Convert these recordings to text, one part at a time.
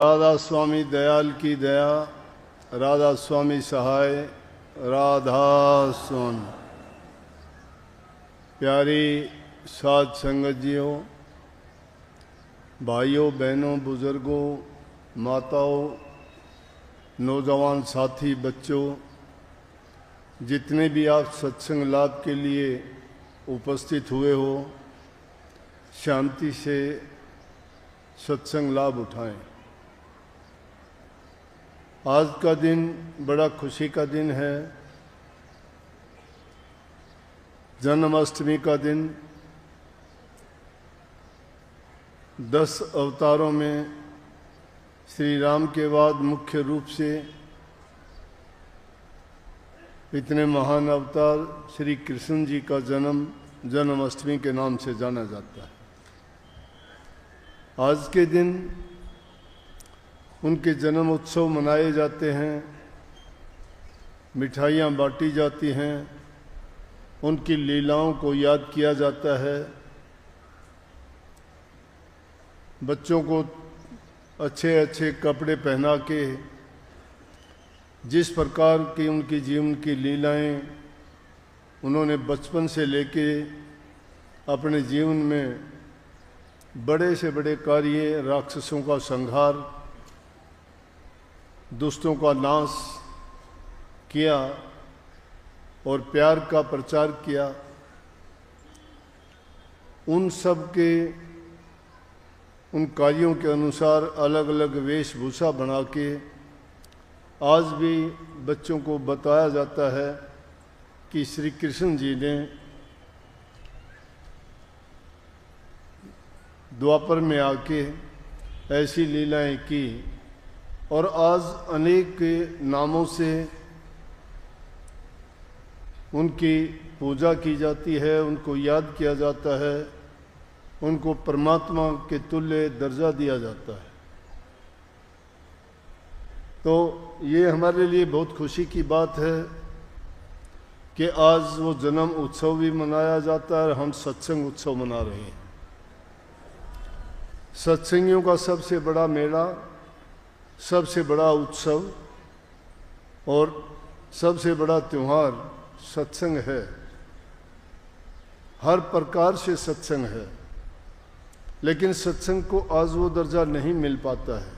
राधा स्वामी दयाल की दया, राधा स्वामी सहाय, राधा स्वामी। प्यारी साध संगत जियों, भाइयों बहनों, बुजुर्गों, माताओं, नौजवान साथी, बच्चों, जितने भी आप सत्संग लाभ के लिए उपस्थित हुए हो, शांति से सत्संग लाभ उठाएं। आज का दिन बड़ा खुशी का दिन है, जन्माष्टमी का दिन। 10 अवतारों में श्री राम के बाद मुख्य रूप से इतने महान अवतार श्री कृष्ण जी का जन्म जन्माष्टमी के नाम से जाना जाता है। आज के दिन उनके जन्म उत्सव मनाए जाते हैं, मिठाइयाँ बांटी जाती हैं, उनकी लीलाओं को याद किया जाता है। बच्चों को अच्छे अच्छे कपड़े पहना के जिस प्रकार की उनकी जीवन की लीलाएं उन्होंने बचपन से लेके अपने जीवन में बड़े से बड़े कार्य, राक्षसों का संहार, दुष्टों का नाश किया और प्यार का प्रचार किया, उन सब के उन कार्यों के अनुसार अलग अलग वेशभूषा बना के आज भी बच्चों को बताया जाता है कि श्री कृष्ण जी ने द्वापर में आके ऐसी लीलाएं की और आज अनेक नामों से उनकी पूजा की जाती है, उनको याद किया जाता है, उनको परमात्मा के तुल्य दर्जा दिया जाता है। तो ये हमारे लिए बहुत खुशी की बात है कि आज वो जन्म उत्सव भी मनाया जाता है और हम सत्संग उत्सव मना रहे हैं। सत्संगियों का सबसे बड़ा मेला, सबसे बड़ा उत्सव और सबसे बड़ा त्यौहार सत्संग है। हर प्रकार से सत्संग है, लेकिन सत्संग को आज वो दर्जा नहीं मिल पाता है।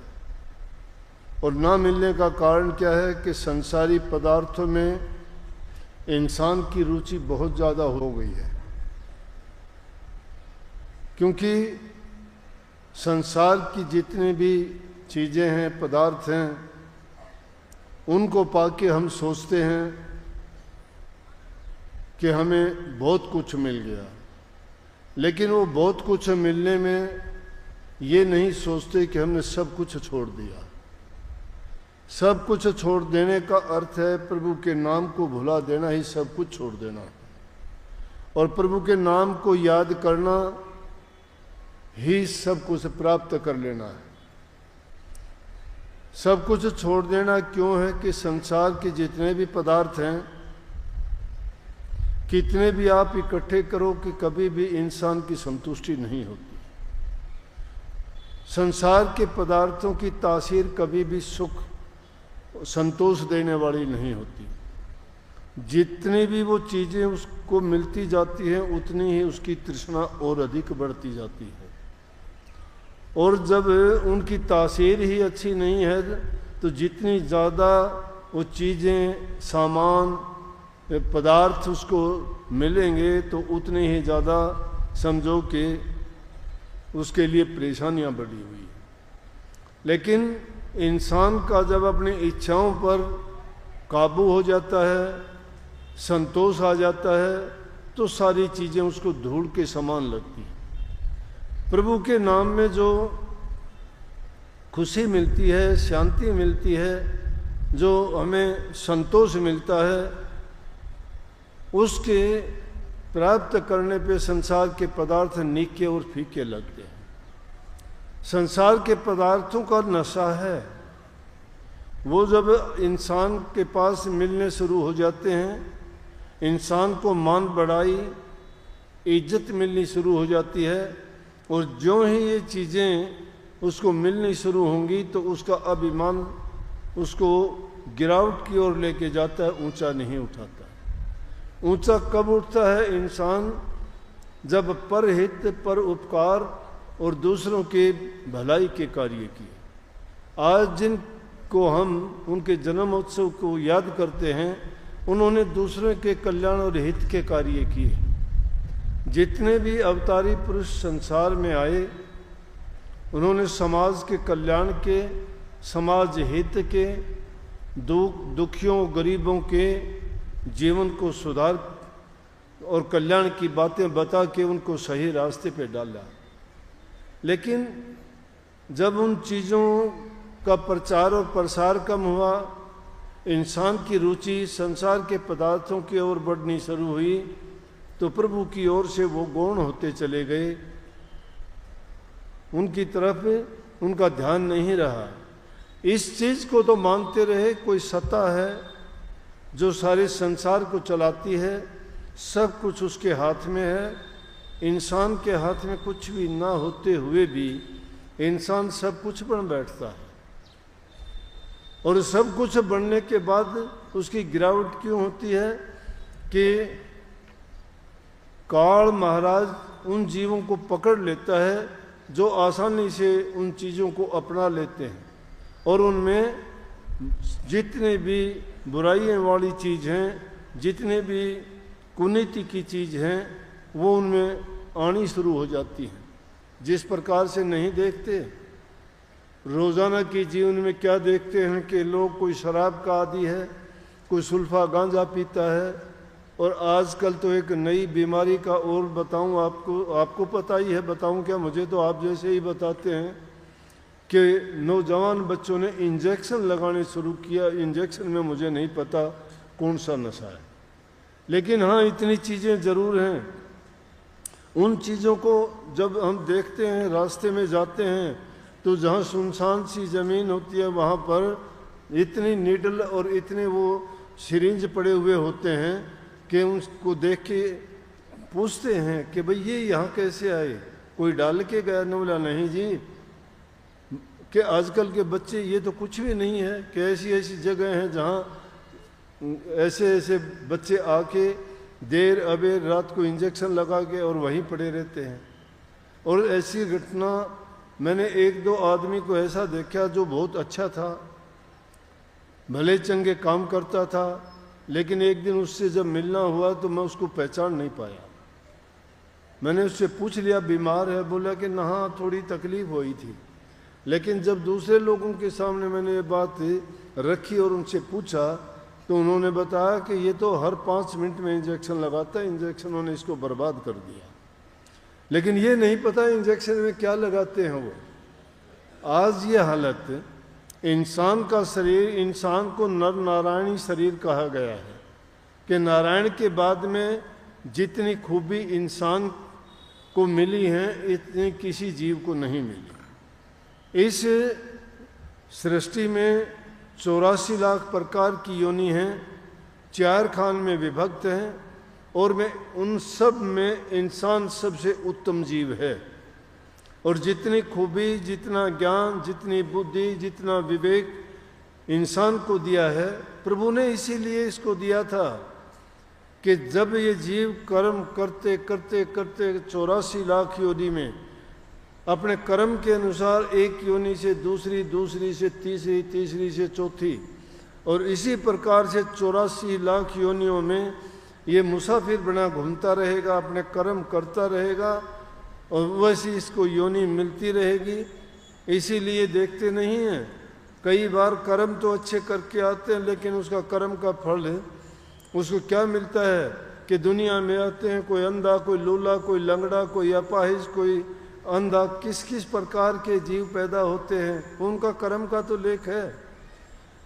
और ना मिलने का कारण क्या है कि संसारी पदार्थों में इंसान की रुचि बहुत ज़्यादा हो गई है, क्योंकि संसार की जितनी भी चीज़ें हैं, पदार्थ हैं, उनको पाके हम सोचते हैं कि हमें बहुत कुछ मिल गया, लेकिन वो बहुत कुछ मिलने में ये नहीं सोचते कि हमने सब कुछ छोड़ दिया। सब कुछ छोड़ देने का अर्थ है प्रभु के नाम को भुला देना ही सब कुछ छोड़ देना है, और प्रभु के नाम को याद करना ही सब कुछ प्राप्त कर लेना है। सब कुछ छोड़ देना क्यों है कि संसार के जितने भी पदार्थ हैं, कितने भी आप इकट्ठे करो कि कभी भी इंसान की संतुष्टि नहीं होती। संसार के पदार्थों की तासीर कभी भी सुख संतोष देने वाली नहीं होती। जितनी भी वो चीज़ें उसको मिलती जाती हैं, उतनी ही उसकी तृष्णा और अधिक बढ़ती जाती है। और जब उनकी तासीर ही अच्छी नहीं है तो जितनी ज़्यादा वो चीज़ें, सामान, पदार्थ उसको मिलेंगे तो उतने ही ज़्यादा समझो कि उसके लिए परेशानियां बढ़ी हुई हैं। लेकिन इंसान का जब अपनी इच्छाओं पर काबू हो जाता है, संतोष आ जाता है, तो सारी चीज़ें उसको धूल के समान लगती हैं। प्रभु के नाम में जो खुशी मिलती है, शांति मिलती है, जो हमें संतोष मिलता है, उसके प्राप्त करने पे संसार के पदार्थ नीके और फीके लगते हैं। संसार के पदार्थों का नशा है, वो जब इंसान के पास मिलने शुरू हो जाते हैं, इंसान को मान बढ़ाई, इज्जत मिलनी शुरू हो जाती है। और जो ही ये चीज़ें उसको मिलनी शुरू होंगी तो उसका अभिमान उसको गिरावट की ओर लेके जाता है, ऊंचा नहीं उठाता। ऊंचा कब उठता है इंसान? जब परहित, पर उपकार और दूसरों के भलाई के कार्य किए। आज जिनको हम उनके जन्मोत्सव को याद करते हैं, उन्होंने दूसरों के कल्याण और हित के कार्य किए। जितने भी अवतारी पुरुष संसार में आए, उन्होंने समाज के कल्याण के, समाज हित के, दुखियों गरीबों के जीवन को सुधार और कल्याण की बातें बता के उनको सही रास्ते पे डाला। लेकिन जब उन चीज़ों का प्रचार और प्रसार कम हुआ, इंसान की रुचि संसार के पदार्थों की ओर बढ़नी शुरू हुई, तो प्रभु की ओर से वो गौण होते चले गए, उनकी तरफ उनका ध्यान नहीं रहा। इस चीज़ को तो मानते रहे कोई सत्ता है जो सारे संसार को चलाती है, सब कुछ उसके हाथ में है। इंसान के हाथ में कुछ भी ना होते हुए भी इंसान सब कुछ बन बैठता है, और सब कुछ बनने के बाद उसकी गिरावट क्यों होती है कि काल महाराज उन जीवों को पकड़ लेता है जो आसानी से उन चीज़ों को अपना लेते हैं, और उनमें जितने भी बुराइयों वाली चीज़ हैं, जितने भी कुनीति की चीज़ हैं, वो उनमें आनी शुरू हो जाती हैं। जिस प्रकार से नहीं देखते, रोज़ाना की जीवन में क्या देखते हैं कि लोग कोई शराब का आदी है, कोई सुल्फा गांजा पीता है, और आजकल तो एक नई बीमारी का और बताऊं आपको पता ही है, बताऊं क्या, मुझे तो आप जैसे ही बताते हैं कि नौजवान बच्चों ने इंजेक्शन लगाने शुरू किया। इंजेक्शन में मुझे नहीं पता कौन सा नशा है, लेकिन हाँ इतनी चीज़ें ज़रूर हैं। उन चीज़ों को जब हम देखते हैं, रास्ते में जाते हैं, तो जहाँ सुनसान सी ज़मीन होती है वहाँ पर इतनी नीडल और इतने वो सिरिंज पड़े हुए होते हैं कि उसको देख के पूछते हैं कि भाई ये यहाँ कैसे आए, कोई डाल के गया? न बोला नहीं जी, कि आजकल के बच्चे ये तो कुछ भी नहीं है, कि ऐसी ऐसी जगह हैं जहाँ ऐसे ऐसे बच्चे आके देर अबेर रात को इंजेक्शन लगा के और वहीं पड़े रहते हैं। और ऐसी घटना मैंने एक दो आदमी को ऐसा देखा जो बहुत अच्छा था, भले चंगे काम करता था, लेकिन एक दिन उससे जब मिलना हुआ तो मैं उसको पहचान नहीं पाया। मैंने उससे पूछ लिया बीमार है? बोला कि ना हाँ थोड़ी तकलीफ हुई थी। लेकिन जब दूसरे लोगों के सामने मैंने ये बात रखी और उनसे पूछा तो उन्होंने बताया कि ये तो हर 5 मिनट में इंजेक्शन लगाता है, इंजेक्शनों ने इसको बर्बाद कर दिया। लेकिन ये नहीं पता इंजेक्शन में क्या लगाते हैं वो। आज ये हालत, इंसान का शरीर, इंसान को नर नारायणी शरीर कहा गया है कि नारायण के बाद में जितनी खूबी इंसान को मिली है इतनी किसी जीव को नहीं मिली। इस सृष्टि में 84 लाख प्रकार की योनि हैं, 4 खान में विभक्त हैं, और में उन सब में इंसान सबसे उत्तम जीव है। और जितनी खूबी, जितना ज्ञान, जितनी बुद्धि, जितना विवेक इंसान को दिया है, प्रभु ने इसीलिए इसको दिया था कि जब ये जीव कर्म करते करते करते 84 लाख योनि में अपने कर्म के अनुसार एक योनि से दूसरी, दूसरी से तीसरी, तीसरी से चौथी, और इसी प्रकार से 84 लाख योनियों में ये मुसाफिर बना घूमता रहेगा, अपने कर्म करता रहेगा, और वैसी इसको योनि मिलती रहेगी। इसीलिए देखते नहीं हैं, कई बार कर्म तो अच्छे करके आते हैं, लेकिन उसका कर्म का फल उसको क्या मिलता है कि दुनिया में आते हैं कोई अंधा, कोई लूला, कोई लंगड़ा, कोई अपाहिज, कोई अंधा, किस किस प्रकार के जीव पैदा होते हैं, उनका कर्म का तो लेख है।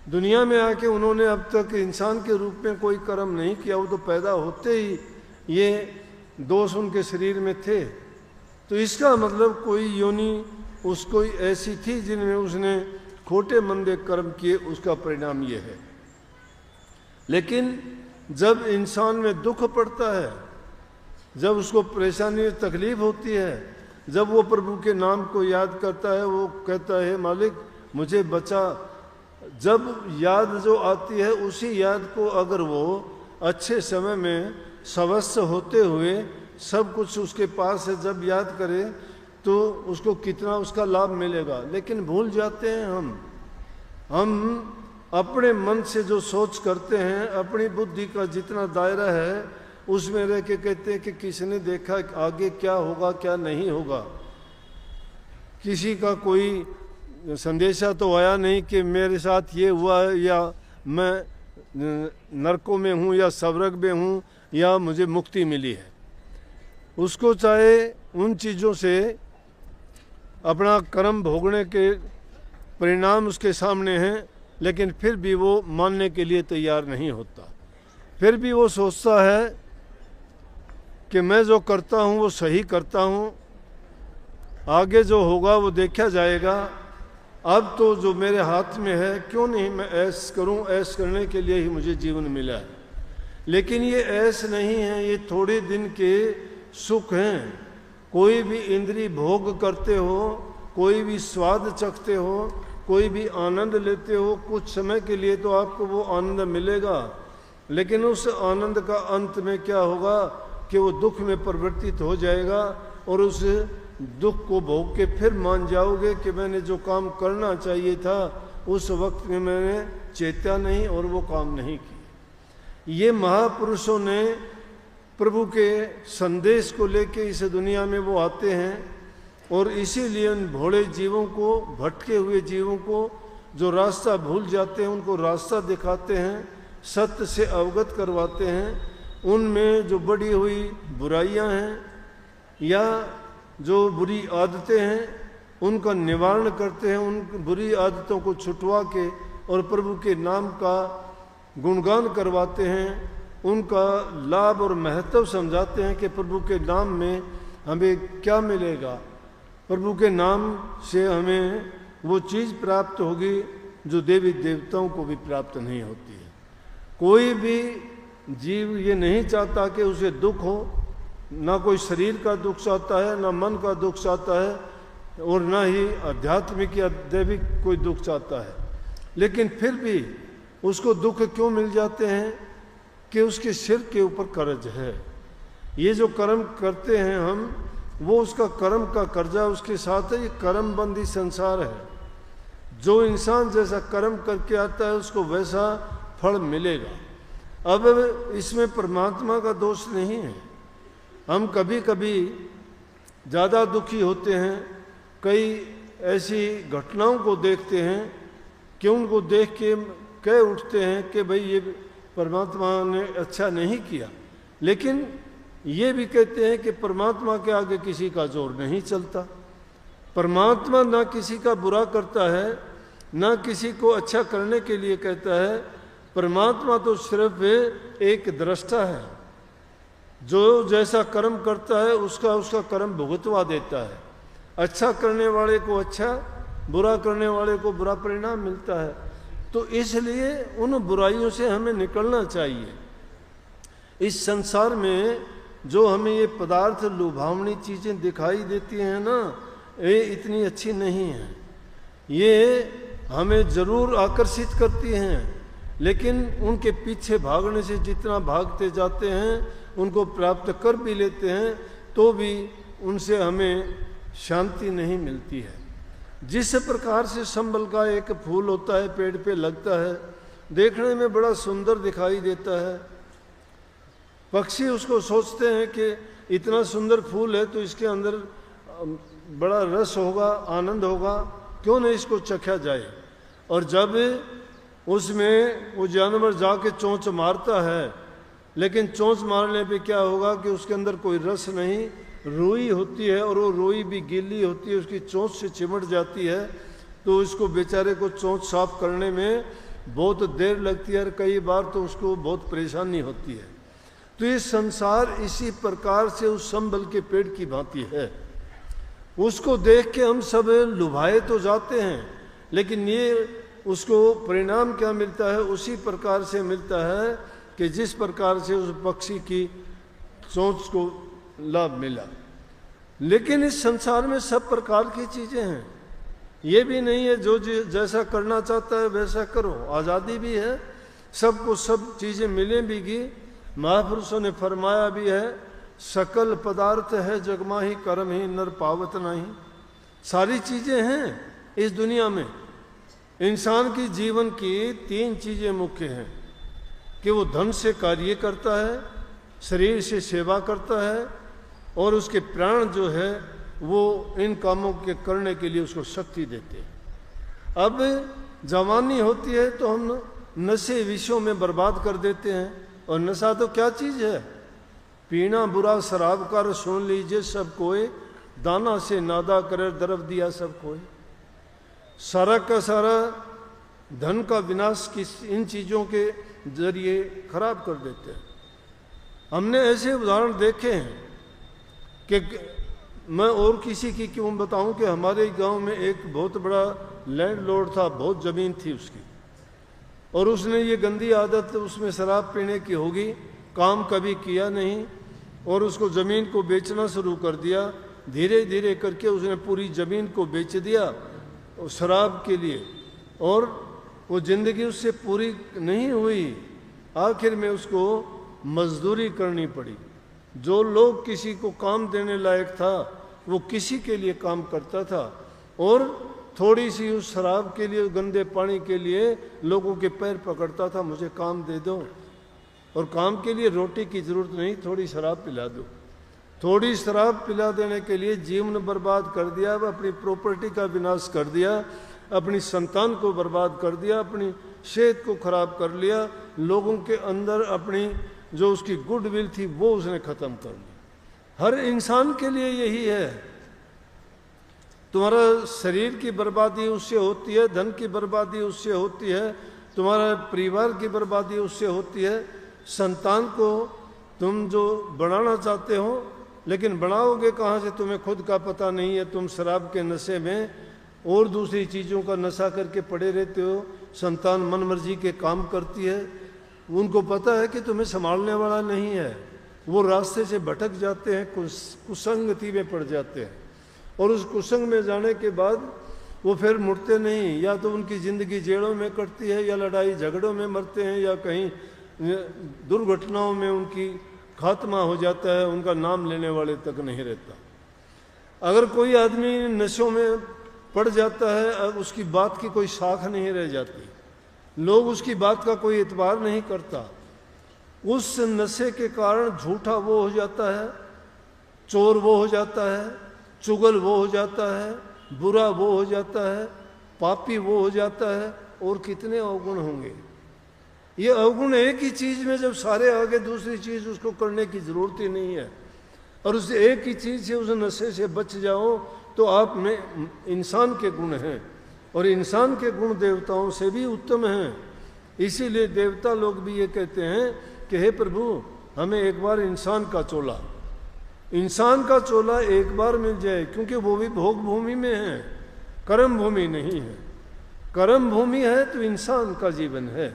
दुनिया में आके उन्होंने अब तक इंसान के रूप में कोई कर्म नहीं किया, वो तो पैदा होते ही ये दोष उनके शरीर में थे। तो इसका मतलब कोई योनि उसको ऐसी थी जिनमें उसने खोटे मंदे कर्म किए, उसका परिणाम ये है। लेकिन जब इंसान में दुख पड़ता है, जब उसको परेशानी तकलीफ होती है, जब वो प्रभु के नाम को याद करता है, वो कहता है मालिक मुझे बचा। जब याद जो आती है उसी याद को अगर वो अच्छे समय में स्वस्थ होते हुए सब कुछ उसके पास है, जब याद करे तो उसको कितना उसका लाभ मिलेगा। लेकिन भूल जाते हैं हम अपने मन से जो सोच करते हैं, अपनी बुद्धि का जितना दायरा है उसमें रह के कहते हैं कि किसने देखा आगे क्या होगा क्या नहीं होगा। किसी का कोई संदेशा तो आया नहीं कि मेरे साथ ये हुआ है, या मैं नरकों में हूँ या स्वर्ग में हूँ या मुझे मुक्ति मिली है। उसको चाहे उन चीज़ों से अपना कर्म भोगने के परिणाम उसके सामने हैं, लेकिन फिर भी वो मानने के लिए तैयार नहीं होता। फिर भी वो सोचता है कि मैं जो करता हूँ वो सही करता हूँ, आगे जो होगा वो देखा जाएगा। अब तो जो मेरे हाथ में है क्यों नहीं मैं ऐश करूँ, ऐश करने के लिए ही मुझे जीवन मिला है। लेकिन ये ऐश नहीं है, ये थोड़े दिन के सुख हैं। कोई भी इंद्रिय भोग करते हो, कोई भी स्वाद चखते हो, कोई भी आनंद लेते हो, कुछ समय के लिए तो आपको वो आनंद मिलेगा, लेकिन उस आनंद का अंत में क्या होगा कि वो दुख में परिवर्तित हो जाएगा और उस दुख को भोग के फिर मान जाओगे कि मैंने जो काम करना चाहिए था उस वक्त में मैंने चेता नहीं और वो काम नहीं किया। ये महापुरुषों ने प्रभु के संदेश को लेके इस दुनिया में वो आते हैं और इसीलिए उन भोले जीवों को, भटके हुए जीवों को जो रास्ता भूल जाते हैं उनको रास्ता दिखाते हैं, सत्य से अवगत करवाते हैं। उनमें जो बढ़ी हुई बुराइयां हैं या जो बुरी आदतें हैं उनका निवारण करते हैं, उन बुरी आदतों को छुटवा के और प्रभु के नाम का गुणगान करवाते हैं, उनका लाभ और महत्व समझाते हैं कि प्रभु के नाम में हमें क्या मिलेगा। प्रभु के नाम से हमें वो चीज़ प्राप्त होगी जो देवी देवताओं को भी प्राप्त नहीं होती है। कोई भी जीव ये नहीं चाहता कि उसे दुख हो, ना कोई शरीर का दुख चाहता है, ना मन का दुख चाहता है और ना ही आध्यात्मिक या दैविक कोई दुख चाहता है। लेकिन फिर भी उसको दुख क्यों मिल जाते हैं कि उसके सिर के ऊपर कर्ज है। ये जो कर्म करते हैं हम, वो उसका कर्म का कर्जा उसके साथ है। ये कर्म बंदी संसार है। जो इंसान जैसा कर्म करके आता है उसको वैसा फल मिलेगा। अब इसमें परमात्मा का दोष नहीं है। हम कभी कभी ज़्यादा दुखी होते हैं, कई ऐसी घटनाओं को देखते हैं कि उनको देख के कह उठते हैं कि भाई ये परमात्मा ने अच्छा नहीं किया। लेकिन ये भी कहते हैं कि परमात्मा के आगे किसी का जोर नहीं चलता। परमात्मा ना किसी का बुरा करता है, ना किसी को अच्छा करने के लिए कहता है। परमात्मा तो सिर्फ एक दृष्टा है, जो जैसा कर्म करता है उसका कर्म भुगतवा देता है। अच्छा करने वाले को अच्छा, बुरा करने वाले को बुरा परिणाम मिलता है। तो इसलिए उन बुराइयों से हमें निकलना चाहिए। इस संसार में जो हमें ये पदार्थ लुभावनी चीज़ें दिखाई देती हैं ना, ये इतनी अच्छी नहीं है। ये हमें ज़रूर आकर्षित करती हैं, लेकिन उनके पीछे भागने से जितना भागते जाते हैं उनको प्राप्त कर भी लेते हैं तो भी उनसे हमें शांति नहीं मिलती है। जिस प्रकार से संबल का एक फूल होता है, पेड़ पे लगता है, देखने में बड़ा सुंदर दिखाई देता है। पक्षी उसको सोचते हैं कि इतना सुंदर फूल है तो इसके अंदर बड़ा रस होगा, आनंद होगा, क्यों नहीं इसको चखा जाए। और जब उसमें वो जानवर जाके चोंच मारता है, लेकिन चोंच मारने पे क्या होगा कि उसके अंदर कोई रस नहीं, रोई होती है और वो रोई भी गीली होती है, उसकी चोंच से चिमट जाती है। तो उसको बेचारे को चोंच साफ करने में बहुत देर लगती है और कई बार तो उसको बहुत परेशानी होती है। तो ये संसार इसी प्रकार से उस संबल के पेड़ की भांति है। उसको देख के हम सब लुभाए तो जाते हैं, लेकिन ये उसको परिणाम क्या मिलता है, उसी प्रकार से मिलता है कि जिस प्रकार से उस पक्षी की सोच को लाभ मिला। लेकिन इस संसार में सब प्रकार की चीजें हैं, ये भी नहीं है जो जैसा करना चाहता है वैसा करो, आज़ादी भी है, सबको सब चीजें मिलेंगी। महापुरुषों ने फरमाया भी है, सकल पदार्थ है जगमा ही कर्म ही नर पावत नहीं। सारी चीजें हैं इस दुनिया में। इंसान की जीवन की 3 चीजें मुख्य हैं कि वो धन से कार्य करता है, शरीर से सेवा करता है, और उसके प्राण जो है वो इन कामों के करने के लिए उसको शक्ति देते हैं। अब जवानी होती है तो हम नशे विषयों में बर्बाद कर देते हैं, और नशा तो क्या चीज़ है? पीना बुरा शराब कर सुन लीजिए सब कोई, दाना से नादा करे दरब दिया सब कोई। सारा का सारा धन का विनाश किस इन चीज़ों के जरिए खराब कर देते हैं। हमने ऐसे उदाहरण देखे हैं कि मैं और किसी की क्यों बताऊं कि हमारे गांव में एक बहुत बड़ा लैंडलॉर्ड था, बहुत ज़मीन थी उसकी, और उसने ये गंदी आदत उसमें शराब पीने की होगी, काम कभी किया नहीं, और उसको ज़मीन को बेचना शुरू कर दिया। धीरे धीरे करके उसने पूरी ज़मीन को बेच दिया शराब के लिए, और वो ज़िंदगी उससे पूरी नहीं हुई। आखिर में उसको मजदूरी करनी पड़ी। जो लोग किसी को काम देने लायक था वो किसी के लिए काम करता था, और थोड़ी सी उस शराब के लिए, गंदे पानी के लिए लोगों के पैर पकड़ता था, मुझे काम दे दो। और काम के लिए रोटी की ज़रूरत नहीं, थोड़ी शराब पिला दो। थोड़ी शराब पिला देने के लिए जीवन बर्बाद कर दिया, अपनी प्रॉपर्टी का विनाश कर दिया, अपनी संतान को बर्बाद कर दिया, अपनी सेहत को खराब कर लिया, लोगों के अंदर अपनी जो उसकी गुडविल थी वो उसने ख़त्म कर ली। हर इंसान के लिए यही है। तुम्हारा शरीर की बर्बादी उससे होती है, धन की बर्बादी उससे होती है, तुम्हारा परिवार की बर्बादी उससे होती है। संतान को तुम जो बनाना चाहते हो, लेकिन बनाओगे कहाँ से तुम्हें खुद का पता नहीं है। तुम शराब के नशे में और दूसरी चीज़ों का नशा करके पड़े रहते हो। संतान मन मर्जी के काम करती है, उनको पता है कि तुम्हें संभालने वाला नहीं है, वो रास्ते से भटक जाते हैं, कुसंगति में पड़ जाते हैं, और उस कुसंग में जाने के बाद वो फिर मुड़ते नहीं। या तो उनकी ज़िंदगी जेलों में कटती है, या लड़ाई झगड़ों में मरते हैं, या कहीं दुर्घटनाओं में उनकी खात्मा हो जाता है, उनका नाम लेने वाले तक नहीं रहता। अगर कोई आदमी नशों में पड़ जाता है, अब उसकी बात की कोई साख नहीं रह जाती, लोग उसकी बात का कोई एतबार नहीं करता। उस नशे के कारण झूठा वो हो जाता है, चोर वो हो जाता है, चुगल वो हो जाता है, बुरा वो हो जाता है, पापी वो हो जाता है, और कितने अवगुण होंगे। ये अवगुण एक ही चीज़ में जब सारे आगे दूसरी चीज़ उसको करने की ज़रूरत ही नहीं है, और उस एक ही चीज़ से उस नशे से बच जाओ तो आप में इंसान के गुण हैं, और इंसान के गुण देवताओं से भी उत्तम हैं। इसीलिए देवता लोग भी ये कहते हैं कि हे प्रभु, हमें एक बार इंसान का चोला एक बार मिल जाए, क्योंकि वो भी भोग भूमि में है, कर्म भूमि नहीं है। कर्म भूमि है तो इंसान का जीवन है।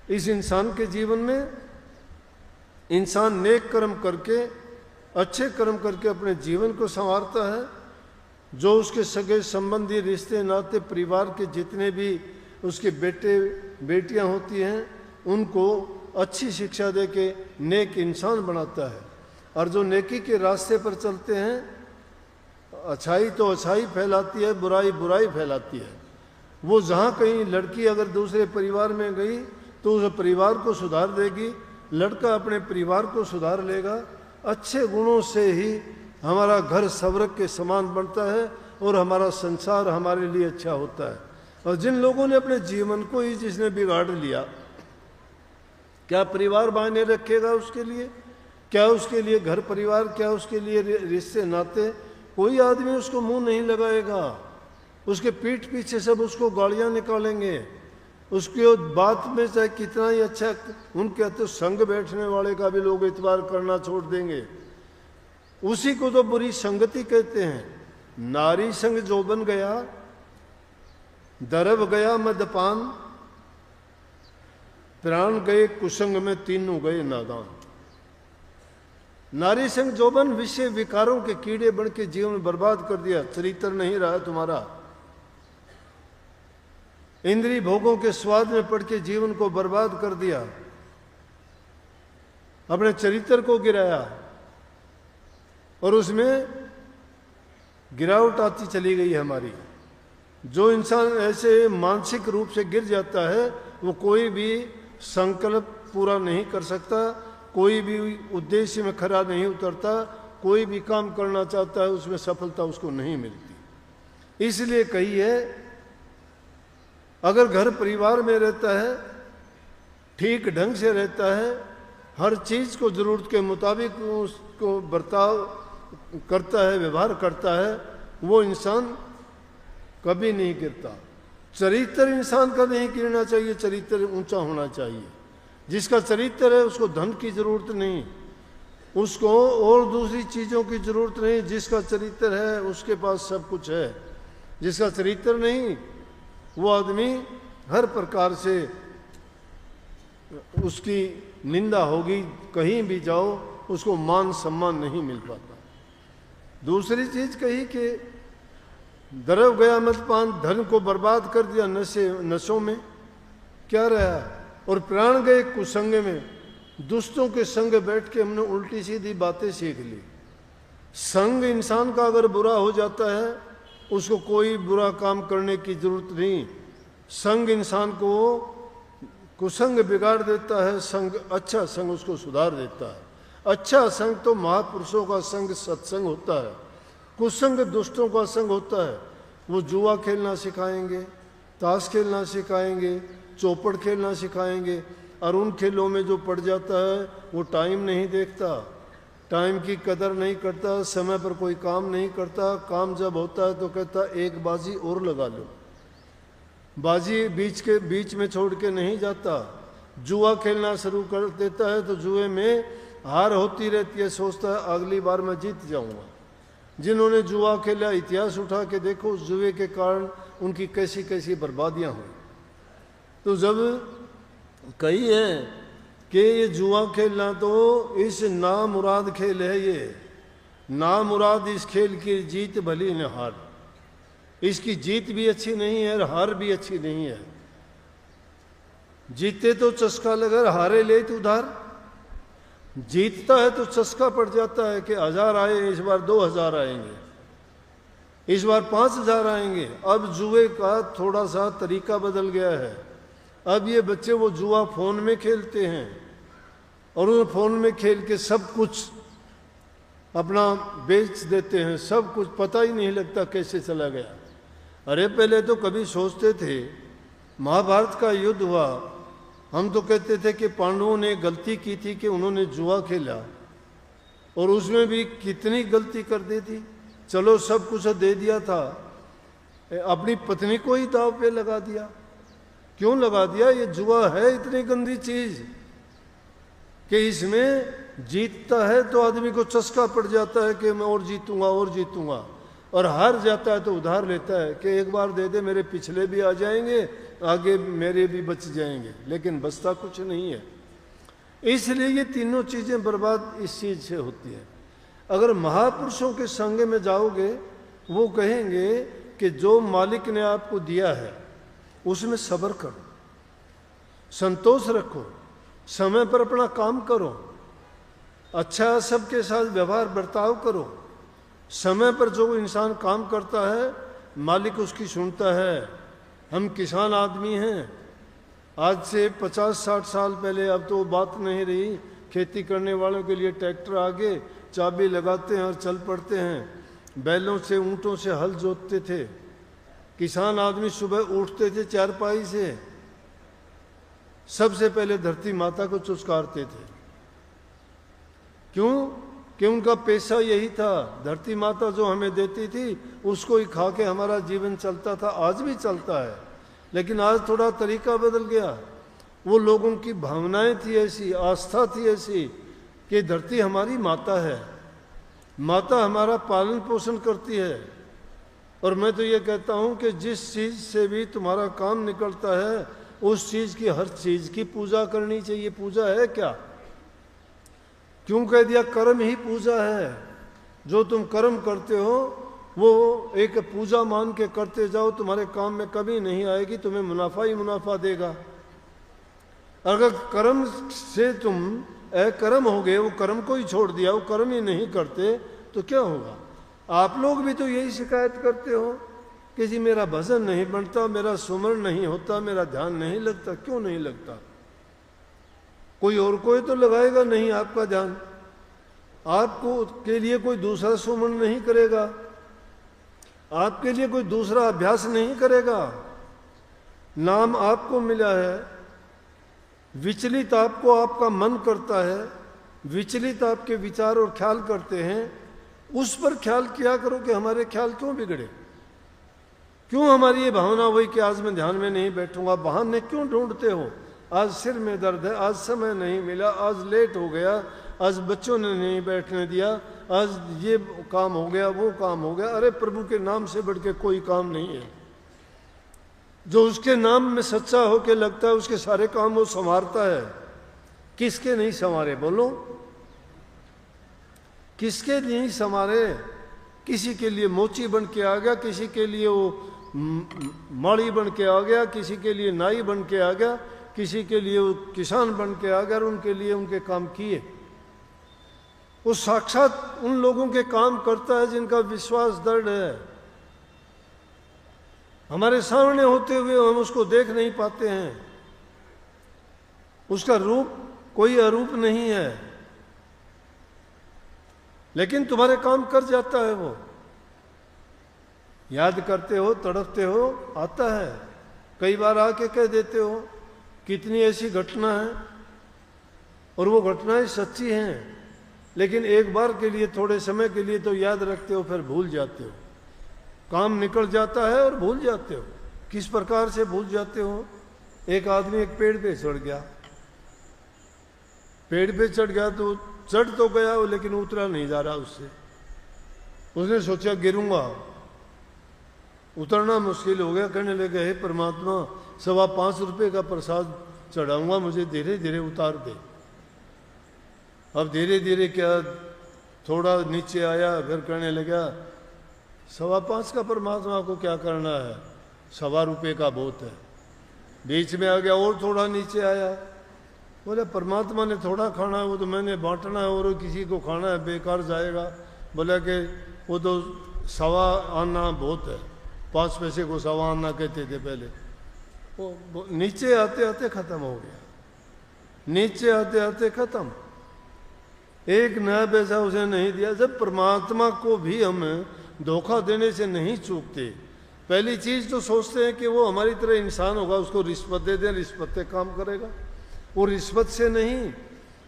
इस इंसान के जीवन में इंसान नेक कर्म करके, अच्छे कर्म करके अपने जीवन को संवारता है। जो उसके सगे संबंधी, रिश्ते नाते, परिवार के जितने भी उसके बेटे बेटियां होती हैं, उनको अच्छी शिक्षा दे के नेक इंसान बनाता है। और जो नेकी के रास्ते पर चलते हैं, अच्छाई तो अच्छाई फैलाती है, बुराई बुराई फैलाती है। वो जहाँ कहीं लड़की अगर दूसरे परिवार में गई तो उस परिवार को सुधार देगी, लड़का अपने परिवार को सुधार लेगा। अच्छे गुणों से ही हमारा घर स्वर्ग के समान बनता है, और हमारा संसार हमारे लिए अच्छा होता है। और जिन लोगों ने अपने जीवन को ही जिसने बिगाड़ लिया, क्या परिवार मायने रखेगा उसके लिए? क्या उसके लिए घर परिवार, क्या उसके लिए रिश्ते नाते? कोई आदमी उसको मुंह नहीं लगाएगा। उसके पीठ पीछे सब उसको गालियां निकालेंगे। उसकी बात में चाहे कितना ही अच्छा, उनके तो संग बैठने वाले का भी लोग इतबार करना छोड़ देंगे। उसी को तो बुरी संगति कहते हैं। नारी संग जो बन गया, दरब गया मदपान, प्राण गए कुसंग में, तीनों गए नादान। नारी संग जोबन विषय विकारों के कीड़े बन के जीवन बर्बाद कर दिया, चरित्र नहीं रहा तुम्हारा। इंद्रिय भोगों के स्वाद में पड़ के जीवन को बर्बाद कर दिया, अपने चरित्र को गिराया और उसमें गिरावट आती चली गई हमारी। जो इंसान ऐसे मानसिक रूप से गिर जाता है वो कोई भी संकल्प पूरा नहीं कर सकता, कोई भी उद्देश्य में खरा नहीं उतरता, कोई भी काम करना चाहता है उसमें सफलता उसको नहीं मिलती। इसलिए कही है, अगर घर परिवार में रहता है, ठीक ढंग से रहता है, हर चीज को जरूरत के मुताबिक उसको बर्ताव करता है, व्यवहार करता है, वो इंसान कभी नहीं गिरता। चरित्र इंसान का नहीं गिरना चाहिए, चरित्र ऊंचा होना चाहिए। जिसका चरित्र है उसको धन की जरूरत नहीं, उसको और दूसरी चीजों की जरूरत नहीं। जिसका चरित्र है उसके पास सब कुछ है। जिसका चरित्र नहीं वो आदमी हर प्रकार से उसकी निंदा होगी, कहीं भी जाओ उसको मान सम्मान नहीं मिल पाता। दूसरी चीज कही कि दरव गया मदपान, धन को बर्बाद कर दिया नशों में, क्या रहा, और प्राण गए कुसंग में। दुष्टों के संग बैठ के हमने उल्टी सीधी बातें सीख ली। संग इंसान का अगर बुरा हो जाता है उसको कोई बुरा काम करने की जरूरत नहीं। संग इंसान को कुसंग बिगाड़ देता है, संग अच्छा संग उसको सुधार देता है। अच्छा संग तो महापुरुषों का संग सत्संग होता है, कुसंग दुष्टों का संग होता है। वो जुआ खेलना सिखाएंगे, ताश खेलना सिखाएंगे, चौपड़ खेलना सिखाएंगे, और उन खेलों में जो पड़ जाता है वो टाइम नहीं देखता, टाइम की कदर नहीं करता, समय पर कोई काम नहीं करता। काम जब होता है तो कहता एक बाजी और लगा लो, बाजी बीच में छोड़ के नहीं जाता। जुआ खेलना शुरू कर देता है तो जुए में हार होती रहती है, सोचता है अगली बार मैं जीत जाऊंगा। जिन्होंने जुआ खेला इतिहास उठा के देखो, उस जुए के कारण उनकी कैसी कैसी बर्बादियां हुई। तो जब कही है कि ये जुआ खेलना तो इस नामुराद खेल है, ये नामुराद इस खेल की जीत भली न हार। इसकी जीत भी अच्छी नहीं है और हार भी अच्छी नहीं है। जीते तो चस्का लगा, हारे ले तो उधार। जीतता है तो चस्का पड़ जाता है कि 1000 आए, इस बार 2000 आएंगे, इस बार 5000 आएंगे। अब जुए का थोड़ा सा तरीका बदल गया है। अब ये बच्चे वो जुआ फोन में खेलते हैं और उन फोन में खेल के सब कुछ अपना बेच देते हैं, सब कुछ पता ही नहीं लगता कैसे चला गया। अरे पहले तो कभी सोचते थे, महाभारत का युद्ध हुआ, हम तो कहते थे कि पांडवों ने गलती की थी कि उन्होंने जुआ खेला, और उसमें भी कितनी गलती कर दी थी। चलो सब कुछ दे दिया था, अपनी पत्नी को ही दाव पे लगा दिया। क्यों लगा दिया? ये जुआ है इतनी गंदी चीज कि इसमें जीतता है तो आदमी को चस्का पड़ जाता है कि मैं और जीतूंगा और जीतूंगा, और हार जाता है तो उधार लेता है कि एक बार दे दे, मेरे पिछले भी आ जाएंगे, आगे मेरे भी बच जाएंगे, लेकिन बचता कुछ नहीं है। इसलिए ये तीनों चीजें बर्बाद इस चीज से होती है। अगर महापुरुषों के संग में जाओगे, वो कहेंगे कि जो मालिक ने आपको दिया है उसमें सब्र करो, संतोष रखो, समय पर अपना काम करो, अच्छा सबके साथ व्यवहार बर्ताव करो। समय पर जो इंसान काम करता है मालिक उसकी सुनता है। हम किसान आदमी हैं, आज से 50-60 साल पहले, अब तो बात नहीं रही, खेती करने वालों के लिए ट्रैक्टर आगे, चाबी लगाते हैं और चल पड़ते हैं। बैलों से ऊंटों से हल जोतते थे। किसान आदमी सुबह उठते थे चारपाई से, सबसे पहले धरती माता को चुस्कारते थे। क्यों? कि उनका पैसा यही था, धरती माता जो हमें देती थी उसको ही खा के हमारा जीवन चलता था। आज भी चलता है, लेकिन आज थोड़ा तरीका बदल गया। वो लोगों की भावनाएं थी ऐसी, आस्था थी ऐसी कि धरती हमारी माता है, माता हमारा पालन पोषण करती है। और मैं तो ये कहता हूँ कि जिस चीज़ से भी तुम्हारा काम निकलता है उस चीज़ की, हर चीज़ की पूजा करनी चाहिए। पूजा है क्या? क्यों कह दिया? कर्म ही पूजा है। जो तुम कर्म करते हो वो एक पूजा मान के करते जाओ, तुम्हारे काम में कभी नहीं आएगी, तुम्हें मुनाफा ही मुनाफा देगा। अगर कर्म से तुम अकर्म हो गए, वो कर्म को ही छोड़ दिया, वो कर्म ही नहीं करते, तो क्या होगा? आप लोग भी तो यही शिकायत करते हो कि जी मेरा भजन नहीं बनता, मेरा सुमरण नहीं होता, मेरा ध्यान नहीं लगता। क्यों नहीं लगता? कोई और कोई तो लगाएगा नहीं आपका ध्यान, आपको के लिए कोई दूसरा सुमरण नहीं करेगा, आपके लिए कोई दूसरा अभ्यास नहीं करेगा। नाम आपको मिला है, विचलित आपको आपका मन करता है, विचलित आपके विचार और ख्याल करते हैं, उस पर ख्याल किया करो कि हमारे ख्याल क्यों बिगड़े, क्यों हमारी ये भावना हुई कि आज मैं ध्यान में नहीं बैठूंगा। बहाने क्यों ढूंढते हो? आज सिर में दर्द है, आज समय नहीं मिला, आज लेट हो गया, आज बच्चों ने नहीं बैठने दिया, आज ये काम हो गया, वो काम हो गया। अरे प्रभु के नाम से बढ़ के कोई काम नहीं है। जो उसके नाम में सच्चा होके लगता है उसके सारे काम वो संवारता है। किसके नहीं संवारे बोलो? किसके नहीं संवारे? किसी के लिए मोची बन के आ गया, किसी के लिए वो माड़ी बन के आ गया, किसी के लिए नाई बन के आ गया, किसी के लिए वो किसान बन के आ गया, और उनके लिए उनके काम किए। वो साक्षात उन लोगों के काम करता है जिनका विश्वास दृढ़ है। हमारे सामने होते हुए हम उसको देख नहीं पाते हैं, उसका रूप कोई अरूप नहीं है, लेकिन तुम्हारे काम कर जाता है। वो याद करते हो, तड़पते हो, आता है। कई बार आके कह देते हो कितनी ऐसी घटना है, और वो घटनाएं सच्ची हैं, लेकिन एक बार के लिए, थोड़े समय के लिए तो याद रखते हो, फिर भूल जाते हो। काम निकल जाता है और भूल जाते हो। किस प्रकार से भूल जाते हो? एक आदमी एक पेड़ पे चढ़ गया, पेड़ पे चढ़ गया तो चढ़ तो गया वो, लेकिन उतरा नहीं जा रहा उससे। उसने सोचा गिरूंगा, उतरना मुश्किल हो गया। कहने लगे हे परमात्मा, 5.25 रुपये का प्रसाद चढ़ाऊंगा, मुझे धीरे धीरे उतार दे। अब धीरे धीरे क्या, थोड़ा नीचे आया, फिर कहने लगा 5.25 का परमात्मा को क्या करना है, 1.25 रुपये का बहुत है। बीच में आ गया और थोड़ा नीचे आया, बोले परमात्मा ने थोड़ा खाना है, वो तो मैंने बांटना है, और किसी को खाना है, बेकार जाएगा। बोला कि वो तो 1.25 आना बहुत है, 5 पैसे को 1.25 आना कहते थे पहले। वो नीचे आते आते खत्म हो गया, नीचे आते आते खत्म। एक नया पैसा उसे नहीं दिया। जब परमात्मा को भी हम धोखा देने से नहीं चूकते, पहली चीज तो सोचते हैं कि वो हमारी तरह इंसान होगा, उसको रिश्वत दे दें, रिश्वत से काम करेगा। वो रिश्वत से नहीं,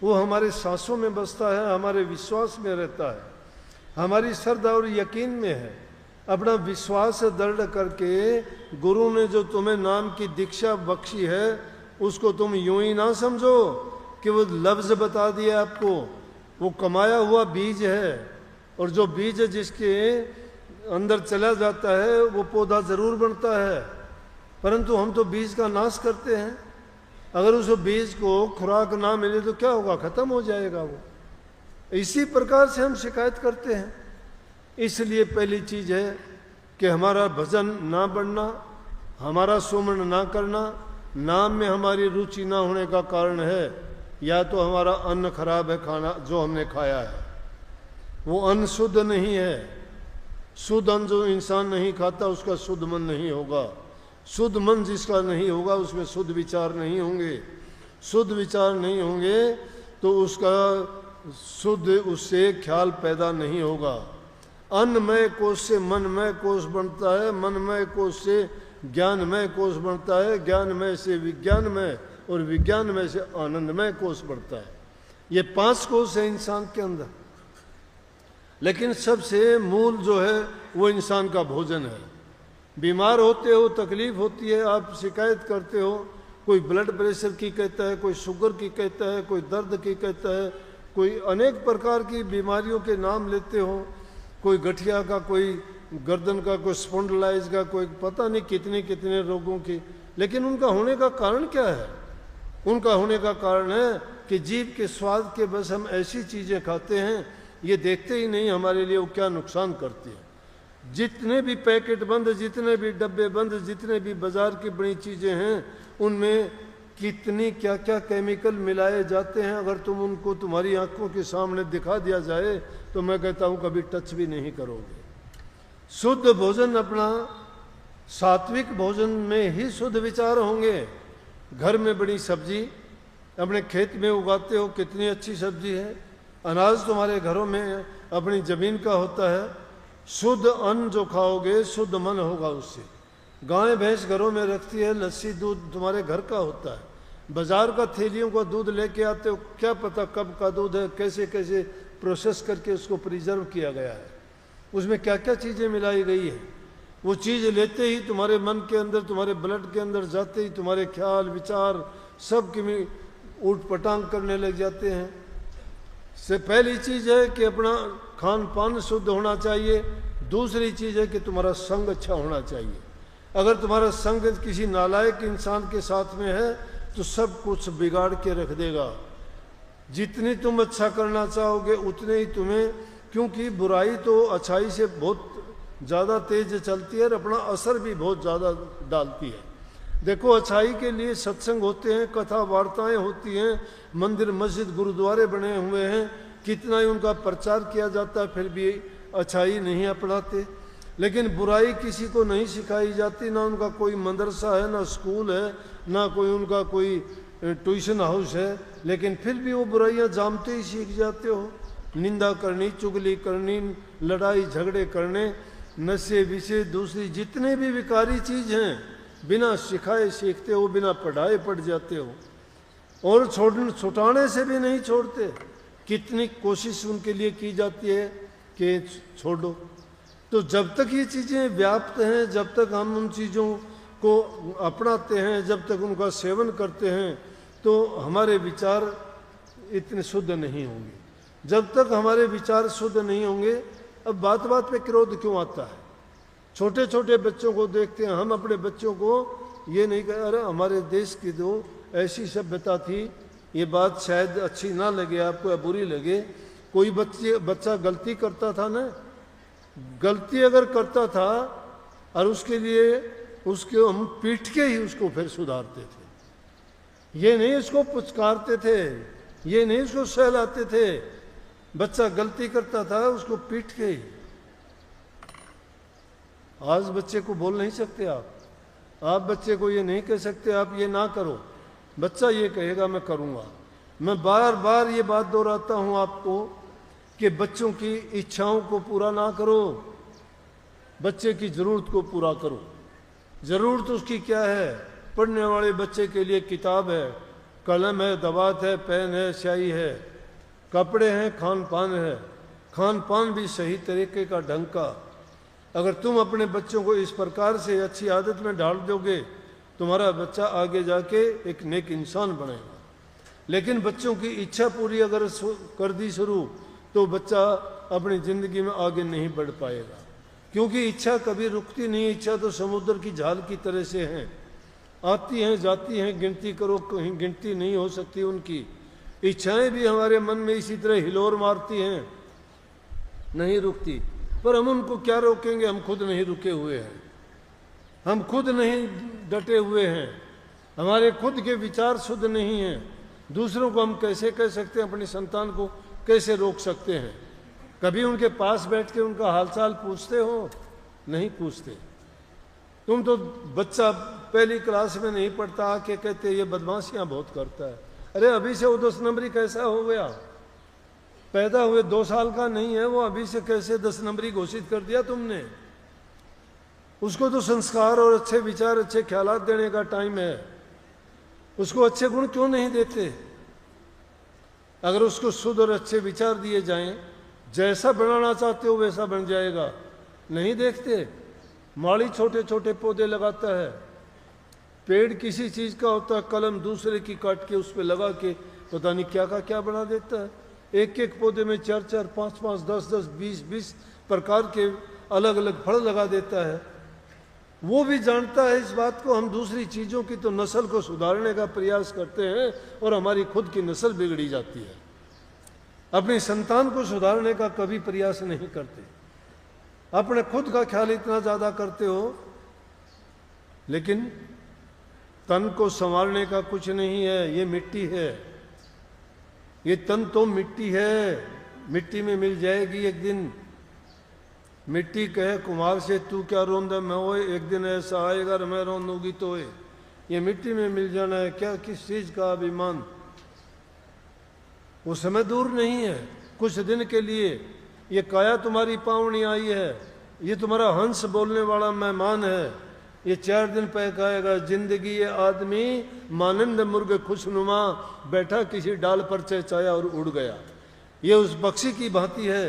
वो हमारे सांसों में बसता है, हमारे विश्वास में रहता है, हमारी श्रद्धा और यकीन में है। अपना विश्वास दृढ़ करके गुरु ने जो तुम्हें नाम की दीक्षा बख्शी है, उसको तुम यूं ही ना समझो कि वो लफ्ज बता दिया आपको। वो कमाया हुआ बीज है, और जो बीज जिसके अंदर चला जाता है वो पौधा जरूर बनता है, परंतु हम तो बीज का नाश करते हैं। अगर उस बीज को खुराक ना मिले तो क्या होगा? खत्म हो जाएगा वो। इसी प्रकार से हम शिकायत करते हैं। इसलिए पहली चीज है कि हमारा भजन ना बढ़ना, हमारा सुमरण ना करना, नाम में हमारी रुचि ना होने का कारण है या तो हमारा अन्न खराब है, खाना जो हमने खाया है वो अन्न शुद्ध नहीं है। शुद्ध अन्न जो इंसान नहीं खाता उसका शुद्ध मन नहीं होगा। शुद्ध मन जिसका नहीं होगा उसमें शुद्ध विचार नहीं होंगे। शुद्ध विचार नहीं होंगे तो उसका शुद्ध उससे ख्याल पैदा नहीं होगा। अन्नमय कोश से मनमय कोश बनता है, मनमय कोश से ज्ञानमय कोश बनता है, ज्ञानमय से विज्ञानमय, और विज्ञानमय से आनंदमय कोश बढ़ता है। ये 5 कोश है इंसान के अंदर, लेकिन सबसे मूल जो है वो इंसान का भोजन है। बीमार होते हो, तकलीफ होती है, आप शिकायत करते हो, कोई ब्लड प्रेशर की कहता है, कोई शुगर की कहता है, कोई दर्द की कहता है, कोई अनेक प्रकार की बीमारियों के नाम लेते हो, कोई गठिया का, कोई गर्दन का, कोई स्पॉन्डिलाइज का, कोई पता नहीं कितने कितने रोगों की। लेकिन उनका होने का कारण क्या है? उनका होने का कारण है कि जीभ के स्वाद के बस हम ऐसी चीज़ें खाते हैं, ये देखते ही नहीं हमारे लिए वो क्या नुकसान करती है। जितने भी पैकेट बंद, जितने भी डब्बे बंद, जितने भी बाज़ार की बड़ी चीज़ें हैं, उनमें कितनी क्या क्या केमिकल मिलाए जाते हैं। अगर तुम उनको तुम्हारी आंखों के सामने दिखा दिया जाए तो मैं कहता हूँ कभी टच भी नहीं करोगे। शुद्ध भोजन अपना सात्विक भोजन में ही शुद्ध विचार होंगे। घर में बड़ी सब्जी अपने खेत में उगाते हो, कितनी अच्छी सब्जी है। अनाज तुम्हारे घरों में अपनी ज़मीन का होता है। शुद्ध अन्न जो खाओगे शुद्ध मन होगा उससे। गाय भैंस घरों में रखती है, लस्सी दूध तुम्हारे घर का होता है। बाजार का थैलियों का दूध लेके आते हो, क्या पता कब का दूध है, कैसे कैसे प्रोसेस करके उसको प्रिजर्व किया गया है, उसमें क्या क्या चीज़ें मिलाई गई है। वो चीज़ लेते ही तुम्हारे मन के अंदर, तुम्हारे ब्लड के अंदर जाते ही तुम्हारे ख्याल विचार सब की ऊट पटांग करने लग जाते हैं। से पहली चीज़ है कि अपना खान पान शुद्ध होना चाहिए। दूसरी चीज़ है कि तुम्हारा संग अच्छा होना चाहिए। अगर तुम्हारा संग किसी नालायक इंसान के साथ में है तो सब कुछ बिगाड़ के रख देगा। जितनी तुम अच्छा करना चाहोगे उतने ही तुम्हें, क्योंकि बुराई तो अच्छाई से बहुत ज़्यादा तेज चलती है और अपना असर भी बहुत ज़्यादा डालती है। देखो, अच्छाई के लिए सत्संग होते हैं, कथा वार्ताएं होती हैं, मंदिर मस्जिद गुरुद्वारे बने हुए हैं, कितना ही उनका प्रचार किया जाता है, फिर भी अच्छाई नहीं अपनाते। लेकिन बुराई किसी को नहीं सिखाई जाती, ना उनका कोई मदरसा है, ना स्कूल है, ना कोई उनका कोई ट्यूशन हाउस है, लेकिन फिर भी वो बुराइयां जानते ही सीख जाते हो। निंदा करनी, चुगली करनी, लड़ाई झगड़े करने, नशे विषय, दूसरी जितने भी विकारी चीज़ हैं, बिना सिखाए सीखते हो, बिना पढ़ाए पढ़ जाते हो, और छुटाने से भी नहीं छोड़ते। कितनी कोशिश उनके लिए की जाती है कि छोड़ो। तो जब तक ये चीज़ें व्याप्त हैं, जब तक हम उन चीज़ों को अपनाते हैं, जब तक उनका सेवन करते हैं, तो हमारे विचार इतने शुद्ध नहीं होंगे। जब तक हमारे विचार शुद्ध नहीं होंगे, अब बात बात पे क्रोध क्यों आता है? छोटे छोटे बच्चों को देखते हैं, हम अपने बच्चों को ये नहीं कह, अरे हमारे देश की तो ऐसी सभ्यता थी, ये बात शायद अच्छी ना लगे आपको या बुरी लगे। कोई बच्चा गलती करता था ना, गलती अगर करता था और उसके लिए उसके हम पीट के ही उसको फिर सुधारते थे। ये नहीं उसको पुचकारते थे, ये नहीं उसको सहलाते थे। बच्चा गलती करता था उसको पीट के ही। आज बच्चे को बोल नहीं सकते आप बच्चे को ये नहीं कह सकते आप ये ना करो। बच्चा ये कहेगा मैं करूँगा। मैं बार बार ये बात दोहराता हूँ आपको कि बच्चों की इच्छाओं को पूरा ना करो, बच्चे की ज़रूरत को पूरा करो। ज़रूरत उसकी क्या है? पढ़ने वाले बच्चे के लिए किताब है, कलम है, दवात है, पेन है, स्याही है, कपड़े हैं, खान पान है। खान पान भी सही तरीके का, ढंग का। अगर तुम अपने बच्चों को इस प्रकार से अच्छी आदत में डाल दोगे, तुम्हारा बच्चा आगे जाके एक नेक इंसान बनेगा। लेकिन बच्चों की इच्छा पूरी अगर कर दी शुरू, तो बच्चा अपनी ज़िंदगी में आगे नहीं बढ़ पाएगा, क्योंकि इच्छा कभी रुकती नहीं। इच्छा तो समुद्र की झाल की तरह से हैं, आती हैं जाती हैं, गिनती करो कहीं गिनती नहीं हो सकती उनकी। इच्छाएं भी हमारे मन में इसी तरह हिलोर मारती हैं, नहीं रुकती। पर हम उनको क्या रोकेंगे? हम खुद नहीं रुके हुए हैं, हम खुद नहीं डटे हुए हैं, हमारे खुद के विचार शुद्ध नहीं हैं। दूसरों को हम कैसे कह सकते हैं? अपनी संतान को कैसे रोक सकते हैं? कभी उनके पास बैठ के उनका हालचाल पूछते हो? नहीं पूछते। तुम तो बच्चा पहली क्लास में नहीं पढ़ता, आके कहते ये बदमाशियां बहुत करता है। अरे अभी से वो 10 नंबरी कैसा हो गया? पैदा हुए 2 साल का नहीं है वो, अभी से कैसे 10 नंबरी घोषित कर दिया तुमने? उसको तो संस्कार और अच्छे विचार, अच्छे ख्यालात देने का टाइम है। उसको अच्छे गुण क्यों नहीं देते? अगर उसको शुद्ध और अच्छे विचार दिए जाएं, जैसा बनाना चाहते हो वैसा बन जाएगा। नहीं देखते, माली छोटे छोटे पौधे लगाता है, पेड़ किसी चीज़ का होता है, कलम दूसरे की काट के उस पर लगा के पता नहीं क्या का क्या बना देता है। एक एक पौधे में 4-4, 5-5, 10-10, 20-20 प्रकार के अलग अलग फल लगा देता है। वो भी जानता है इस बात को। हम दूसरी चीज़ों की तो नस्ल को सुधारने का प्रयास करते हैं और हमारी खुद की नस्ल बिगड़ी जाती है। अपनी संतान को सुधारने का कभी प्रयास नहीं करते, अपने खुद का ख्याल इतना ज़्यादा करते हो, लेकिन तन को संवारने का कुछ नहीं है। ये मिट्टी है, ये तन तो मिट्टी है, मिट्टी में मिल जाएगी एक दिन। मिट्टी कहे कुमार से तू क्या रोंदा मैं ओए, एक दिन ऐसा आएगा मैं रोंदूंगी तो ये मिट्टी में मिल जाना है। क्या किस चीज़ का अभिमान, वो समय दूर नहीं है, कुछ दिन के लिए। ये काया तुम्हारी पावनी आई है, ये तुम्हारा हंस बोलने वाला मेहमान है, ये 4 दिन पहकाएगा। जिंदगी ये आदमी मानंद मुर्ग खुशनुमा, बैठा किसी डाल पर चहचाया और उड़ गया। ये उस पक्षी की भांति है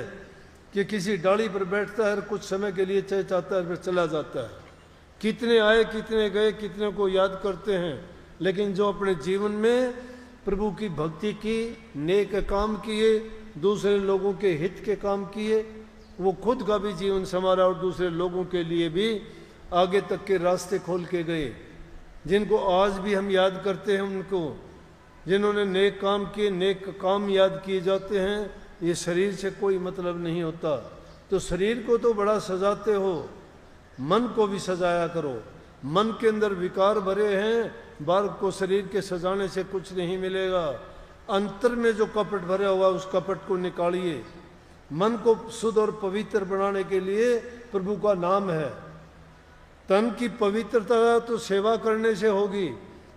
कि किसी डाली पर बैठता है और कुछ समय के लिए चहचाता है, फिर चला जाता है। कितने आए कितने गए, कितने को याद करते हैं, लेकिन जो अपने जीवन में प्रभु की भक्ति की, नेक काम किए, दूसरे लोगों के हित के काम किए, वो खुद का भी जीवन संवारा और दूसरे लोगों के लिए भी आगे तक के रास्ते खोल के गए। जिनको आज भी हम याद करते हैं, उनको जिन्होंने नेक काम किए, नेक काम याद किए जाते हैं। ये शरीर से कोई मतलब नहीं होता। तो शरीर को तो बड़ा सजाते हो, मन को भी सजाया करो। मन के अंदर विकार भरे हैं, बाहर को शरीर के सजाने से कुछ नहीं मिलेगा। अंतर में जो कपट भरा हुआ उस कपट को निकालिए। मन को शुद्ध और पवित्र बनाने के लिए प्रभु का नाम है। तन की पवित्रता तो सेवा करने से होगी।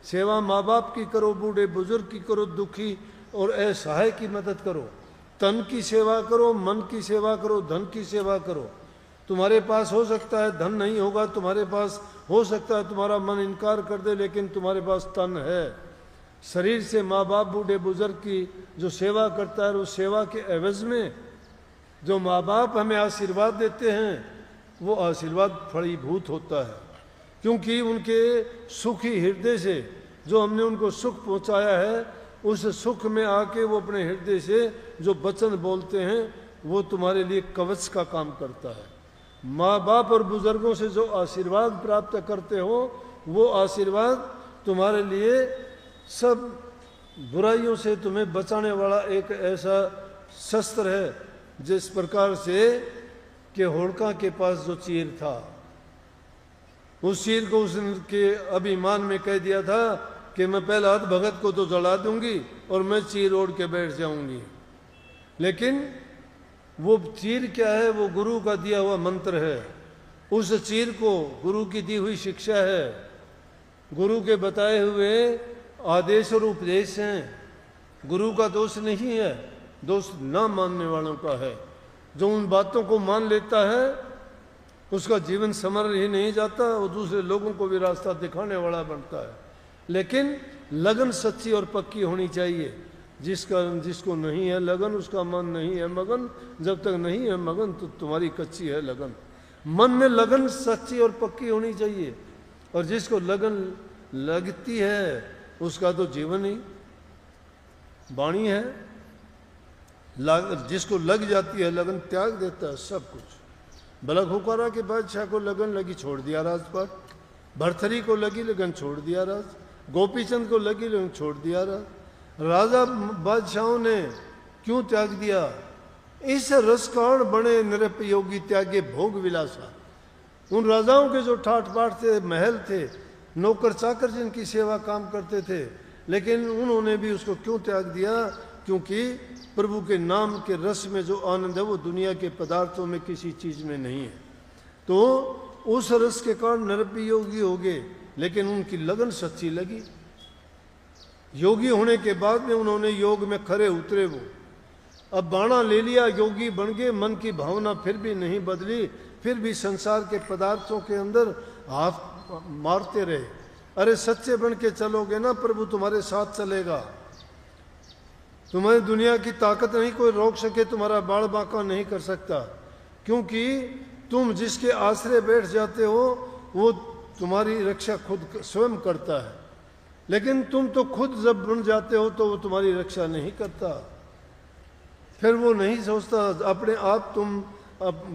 सेवा माँ बाप की करो, बूढ़े बुजुर्ग की करो, दुखी और असहाय की मदद करो। तन की सेवा करो, मन की सेवा करो, धन की सेवा करो। तुम्हारे पास हो सकता है धन नहीं होगा, तुम्हारे पास हो सकता है तुम्हारा मन इनकार कर दे, लेकिन तुम्हारे पास तन है। शरीर से माँ बाप बूढ़े बुजुर्ग की जो सेवा करता है, उस सेवा के एवज में जो माँ बाप हमें आशीर्वाद देते हैं, वो आशीर्वाद फलीभूत होता है। क्योंकि उनके सुखी हृदय से जो हमने उनको सुख पहुँचाया है, उस सुख में आके वो अपने हृदय से जो वचन बोलते हैं, वो तुम्हारे लिए कवच का काम करता है। माँ बाप और बुजुर्गों से जो आशीर्वाद प्राप्त करते हो, वो आशीर्वाद तुम्हारे लिए सब बुराइयों से तुम्हें बचाने वाला एक ऐसा शस्त्र है। जिस प्रकार से कि होड़का के पास जो चीर था, उस चीर को उसके अभिमान में कह दिया था कि मैं पहले हाथ भगत को तो जला दूंगी और मैं चीर ओढ़ के बैठ जाऊंगी। लेकिन वो चीर क्या है? वो गुरु का दिया हुआ मंत्र है। उस चीर को गुरु की दी हुई शिक्षा है, गुरु के बताए हुए आदेश और उपदेश हैं। गुरु का दोष नहीं है, दोष ना मानने वालों का है। जो उन बातों को मान लेता है उसका जीवन संवर ही नहीं जाता, वो दूसरे लोगों को भी रास्ता दिखाने वाला बनता है। लेकिन लगन सच्ची और पक्की होनी चाहिए। जिसको नहीं है लगन, उसका मन नहीं है मगन। जब तक नहीं है मगन तो तुम्हारी कच्ची है लगन। मन में लगन सच्ची और पक्की होनी चाहिए, और जिसको लगन लगती है उसका तो जीवन ही वाणी है। जिसको लग जाती है लगन, त्याग देता है सब कुछ। बलक हुकारा के बादशाह को लगन लगी, छोड़ दिया राजपाट। भरथरी को लगी लगन, छोड़ दिया राज। गोपीचंद को लगी लगन, छोड़ दिया राज। राजा बादशाहों ने क्यों त्याग दिया? इस रसकाण बने निरुपयोगी त्यागे भोग विलासा। उन राजाओं के जो ठाट बाट थे, महल थे, नौकर चाकर जिनकी सेवा काम करते थे, लेकिन उन्होंने भी उसको क्यों त्याग दिया? क्योंकि प्रभु के नाम के रस में जो आनंद है वो दुनिया के पदार्थों में किसी चीज में नहीं है। तो उस रस के कारण निरुपयोगी हो गए, लेकिन उनकी लगन सच्ची लगी। योगी होने के बाद में उन्होंने योग में खरे उतरे। वो अब बाणा ले लिया, योगी बन गए, मन की भावना फिर भी नहीं बदली, फिर भी संसार के पदार्थों के अंदर हाथ मारते रहे। अरे सच्चे बन के चलोगे ना, प्रभु तुम्हारे साथ चलेगा। तुम्हारी दुनिया की ताकत नहीं कोई रोक सके, तुम्हारा बाल बांका नहीं कर सकता, क्योंकि तुम जिसके आश्रय बैठ जाते हो वो तुम्हारी रक्षा खुद स्वयं करता है। लेकिन तुम तो खुद जब बन जाते हो तो वो तुम्हारी रक्षा नहीं करता। फिर वो नहीं सोचता अपने आप तुम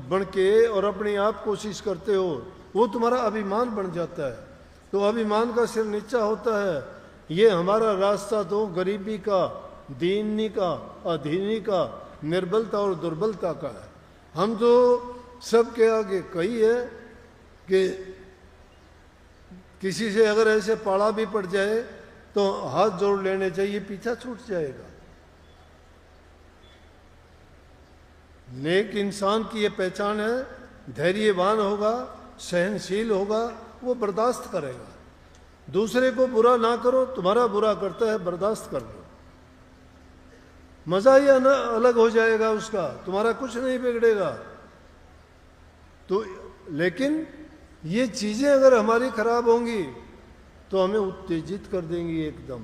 बन के और अपने आप कोशिश करते हो, वो तुम्हारा अभिमान बन जाता है। तो अभिमान का सिर नीचा होता है। ये हमारा रास्ता तो गरीबी का, दीनी का, अधीनी का, निर्बलता और दुर्बलता का है। हम तो सबके आगे कही है कि किसी से अगर ऐसे पाला भी पड़ जाए तो हाथ जोड़ लेने चाहिए, पीछा छूट जाएगा। नेक इंसान की ये पहचान है, धैर्यवान होगा, सहनशील होगा, वो बर्दाश्त करेगा। दूसरे को बुरा ना करो, तुम्हारा बुरा करता है बर्दाश्त कर लो, मजा ही अलग हो जाएगा उसका, तुम्हारा कुछ नहीं बिगड़ेगा। तो लेकिन ये चीजें अगर हमारी खराब होंगी तो हमें उत्तेजित कर देंगी एकदम।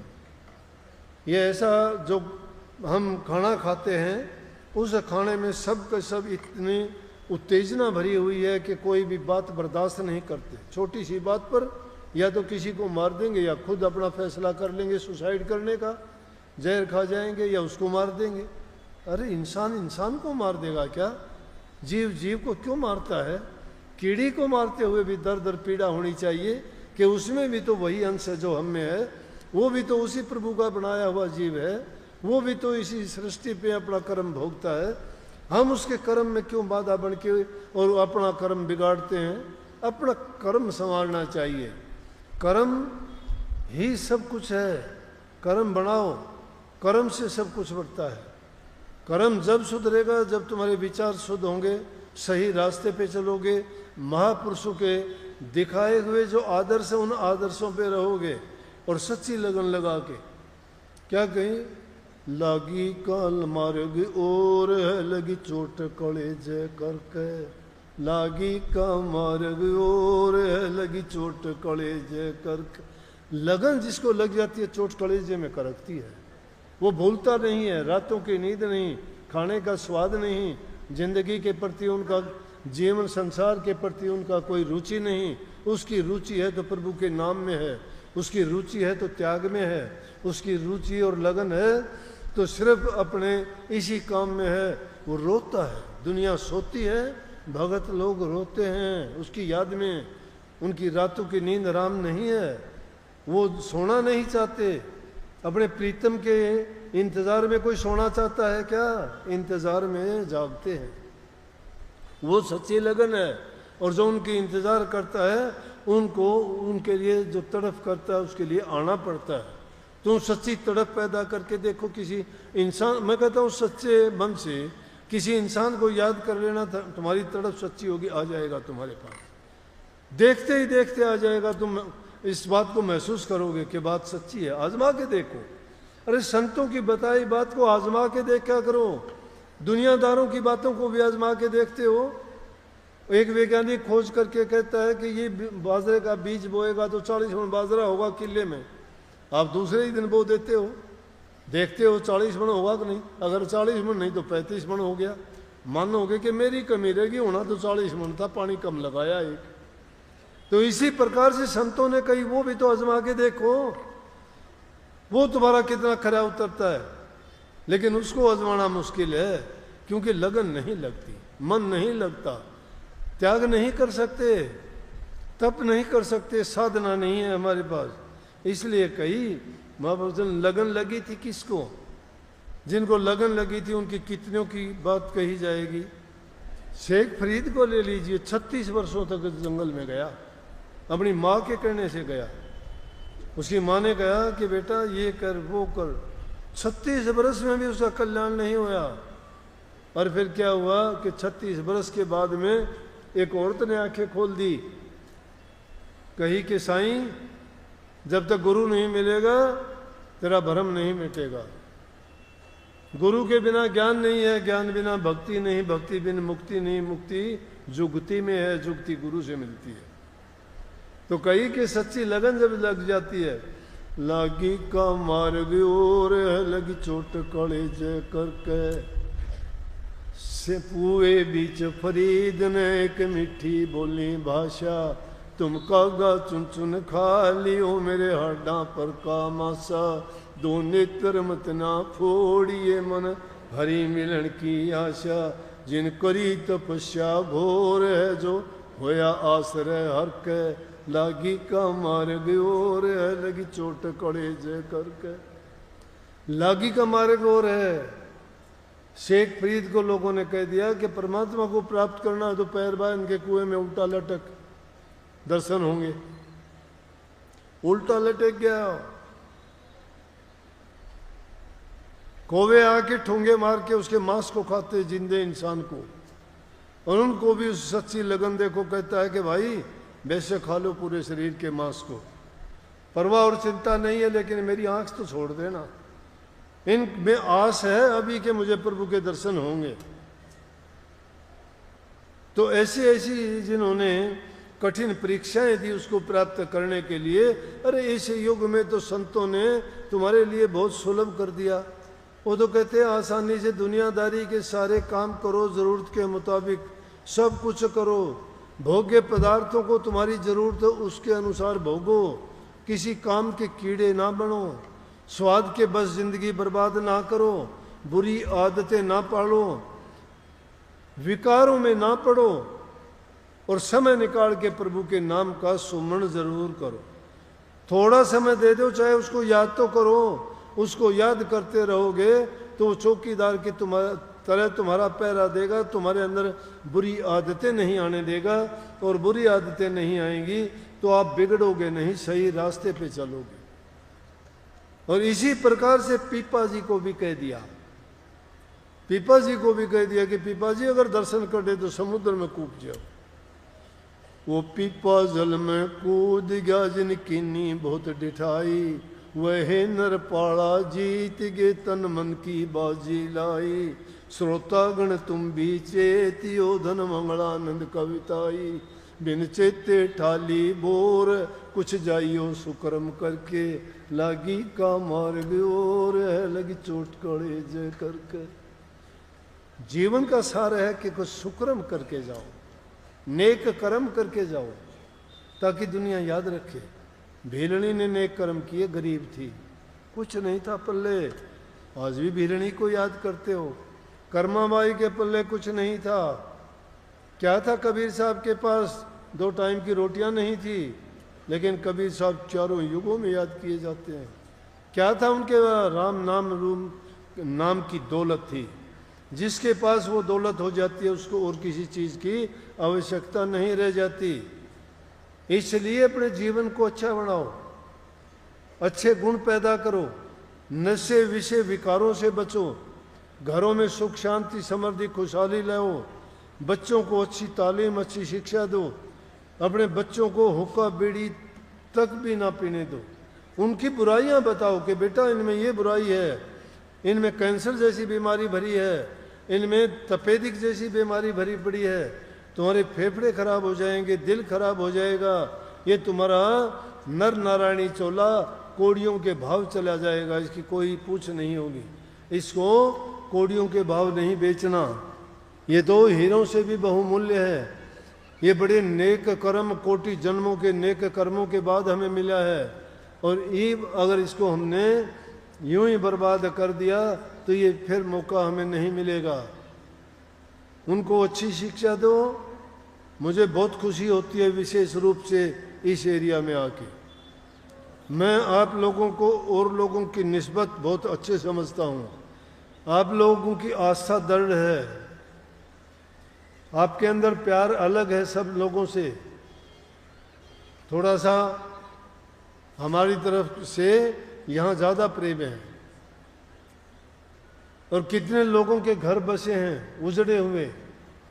ये ऐसा जो हम खाना खाते हैं, उस खाने में सब का सब इतनी उत्तेजना भरी हुई है कि कोई भी बात बर्दाश्त नहीं करते। छोटी सी बात पर या तो किसी को मार देंगे या खुद अपना फैसला कर लेंगे सुसाइड करने का, जहर खा जाएंगे या उसको मार देंगे। अरे इंसान इंसान को मार देगा क्या? जीव जीव को क्यों मारता है? कीड़ी को मारते हुए भी दर्द और पीड़ा होनी चाहिए कि उसमें भी तो वही अंश है जो हम में है, वो भी तो उसी प्रभु का बनाया हुआ जीव है, वो भी तो इसी सृष्टि पे अपना कर्म भोगता है। हम उसके कर्म में क्यों बाधा बन के और अपना कर्म बिगाड़ते हैं? अपना कर्म संभालना चाहिए। कर्म ही सब कुछ है। कर्म बनाओ, कर्म से सब कुछ बढ़ता है। कर्म जब सुधरेगा जब तुम्हारे विचार शुद्ध होंगे, सही रास्ते पे चलोगे, महापुरुषों के दिखाए हुए जो आदर्श है उन आदर्शों पे रहोगे और सच्ची लगन लगा के। क्या कहीं, लागी काल मार्ग और है लगी चोट कलेज करके, लागी का मार्ग और है लगी चोट कलेज करके। लगन जिसको लग जाती है चोट कलेजे में करकती है, वो भूलता नहीं है। रातों की नींद नहीं, खाने का स्वाद नहीं, जिंदगी के प्रति उनका, जीवन संसार के प्रति उनका कोई रुचि नहीं। उसकी रुचि है तो प्रभु के नाम में है, उसकी रुचि है तो त्याग में है, उसकी रुचि और लगन है तो सिर्फ अपने इसी काम में है। वो रोता है, दुनिया सोती है, भगत लोग रोते हैं उसकी याद में। उनकी रातों की नींद आराम नहीं है, वो सोना नहीं चाहते। अपने प्रीतम के इंतज़ार में कोई सोना चाहता है क्या? इंतज़ार में जागते हैं। वो सच्ची लगन है। और जो उनकी इंतज़ार करता है उनको, उनके लिए जो तड़फ करता है उसके लिए आना पड़ता है। तुम सच्ची तड़फ पैदा करके देखो किसी इंसान, मैं कहता हूँ सच्चे मन से किसी इंसान को याद कर लेना, तुम्हारी तड़फ सच्ची होगी, आ जाएगा तुम्हारे पास, देखते ही देखते आ जाएगा। तुम इस बात को महसूस करोगे कि बात सच्ची है। आजमा के देखो। अरे संतों की बताई बात को आजमा के देखा करो। दुनियादारों की बातों को भी आजमा के देखते हो। एक वैज्ञानिक खोज करके कहता है कि ये बाजरे का बीज बोएगा तो 40 मन बाजरा होगा किले में, आप दूसरे ही दिन बो देते हो, देखते हो 40 मन होगा कि नहीं। अगर 40 मन नहीं तो 35 मन हो गया। मानोगे कि मेरी कमी रहेगी, होना तो 40 मन था, पानी कम लगाया एक। तो इसी प्रकार से संतों ने कही वो भी तो आजमा के देखो, वो तुम्हारा कितना खरा उतरता है। लेकिन उसको आजमाना मुश्किल है क्योंकि लगन नहीं लगती, मन नहीं लगता, त्याग नहीं कर सकते, तप नहीं कर सकते, साधना नहीं है हमारे पास। इसलिए कही महापुरुषों ने लगन लगी थी किसको? जिनको लगन लगी थी उनकी कितनों की बात कही जाएगी। शेख फरीद को ले लीजिए, 36 वर्षों तक जंगल में गया, अपनी माँ के कहने से गया। उसकी माँ ने कहा कि बेटा ये कर वो कर, 36 बरस में भी उसका कल्याण नहीं हुआ। और फिर क्या हुआ कि 36 बरस के बाद में एक औरत ने आंखें खोल दी, कही कि साईं जब तक गुरु नहीं मिलेगा तेरा भरम नहीं मिटेगा। गुरु के बिना ज्ञान नहीं है, ज्ञान बिना भक्ति नहीं, भक्ति बिना मुक्ति नहीं, मुक्ति जुगति में है, जुगति गुरु से मिलती है। तो कही कि सच्ची लगन जब लग जाती है, लागी का मार्ग और लगी चोट कलेज करके, से पुए बीच फरीद ने एक मीठी बोली भाषा, तुम कागा चुन चुन खा लियो मेरे हड्डा पर का मासा, दो नेत्र मत ना फोड़िए मन हरि मिलन की आशा, जिन करी तपस्या घोर है जो होया आश्रय हर के लागी का मार्ग और है, लगी चोट कड़े जय करके। लागी का मार्ग और है। शेख फरीद को लोगों ने कह दिया कि परमात्मा को प्राप्त करना है तो पैर बांध के कुएं में उल्टा लटक, दर्शन होंगे। उल्टा लटक गया। कौवे आके ठोंगे मार के उसके मांस को खाते जिंदे इंसान को, और उनको भी उस सच्ची लगन देखो। कहता है कि भाई वैसे खा लो पूरे शरीर के मांस को, परवाह और चिंता नहीं है, लेकिन मेरी आंख तो छोड़ देना। इनमें आस है अभी के मुझे प्रभु के दर्शन होंगे। तो ऐसी ऐसी जिन्होंने कठिन परीक्षाएं दी उसको प्राप्त करने के लिए, अरे इस युग में तो संतों ने तुम्हारे लिए बहुत सुलभ कर दिया। वो तो कहते हैं आसानी से दुनियादारी के सारे काम करो, जरूरत के मुताबिक सब कुछ करो, भोग्य पदार्थों को तुम्हारी जरूरत है उसके अनुसार भोगो, किसी काम के कीड़े ना बनो, स्वाद के बस जिंदगी बर्बाद ना करो, बुरी आदतें ना पालो, विकारों में ना पड़ो, और समय निकाल के प्रभु के नाम का सुमरण जरूर करो। थोड़ा समय दे दो, चाहे उसको याद तो करो। उसको याद करते रहोगे तो वो चौकीदार की तरह तुम्हारा पहरा देगा, तुम्हारे अंदर बुरी आदतें नहीं आने देगा, और बुरी आदतें नहीं आएंगी तो आप बिगड़ोगे नहीं, सही रास्ते पे चलोगे। और इसी प्रकार से पीपा जी को भी कह दिया, पीपा जी को भी कह दिया कि पीपा जी अगर दर्शन कर दे तो समुद्र में कूद जाओ। वो पीपा जल में कूद गया जिन कीनी बहुत डिठाई, वह नर पाड़ा जीत गे तन मन की बाजी लाई, श्रोतागण तुम भी चेतियो धन मंगलानंद कविताई, बिन चेते ठाली बोर कुछ जाइयो सुकर्म करके, लागी का मार्ग और है लगी चोट कड़े जय करके। जीवन का सार है कि कुछ सुकर्म करके जाओ, नेक कर्म करके जाओ, ताकि दुनिया याद रखे। भीलनी ने नेक कर्म किए, गरीब थी, कुछ नहीं था पल्ले, आज भी भीलनी को याद करते हो। कर्माबाई के पल्ले कुछ नहीं था, क्या था कबीर साहब के पास 2 टाइम की रोटियां नहीं थी, लेकिन कबीर साहब चारों युगों में याद किए जाते हैं। क्या था उनके राम नाम की दौलत थी, जिसके पास वो दौलत हो जाती है उसको और किसी चीज़ की आवश्यकता नहीं रह जाती। इसलिए अपने जीवन को अच्छा बनाओ, अच्छे गुण पैदा करो, नशे विषय विकारों से बचो, घरों में सुख शांति समृद्धि खुशहाली लाओ, बच्चों को अच्छी तालीम अच्छी शिक्षा दो, अपने बच्चों को हुक्का बीड़ी तक भी ना पीने दो, उनकी बुराइयां बताओ कि बेटा इनमें ये बुराई है, इनमें कैंसर जैसी बीमारी भरी है, इनमें तपेदिक जैसी बीमारी भरी पड़ी है, तुम्हारे फेफड़े खराब हो जाएंगे, दिल खराब हो जाएगा, ये तुम्हारा नर नारायणी चोला कोड़ियों के भाव चला जाएगा, इसकी कोई पूछ नहीं होगी, इसको कोड़ियों के भाव नहीं बेचना, ये तो हीरों से भी बहुमूल्य है, ये बड़े नेक कर्म कोटि जन्मों के नेक कर्मों के बाद हमें मिला है, और ये अगर इसको हमने यूं ही बर्बाद कर दिया तो ये फिर मौका हमें नहीं मिलेगा। उनको अच्छी शिक्षा दो। मुझे बहुत खुशी होती है विशेष रूप से इस एरिया में आके, मैं आप लोगों को और लोगों की निस्बत बहुत अच्छे समझता हूँ, आप लोगों की आस्था दृढ़ है, आपके अंदर प्यार अलग है सब लोगों से, थोड़ा सा हमारी तरफ से यहाँ ज़्यादा प्रेम है। और कितने लोगों के घर बसे हैं उजड़े हुए,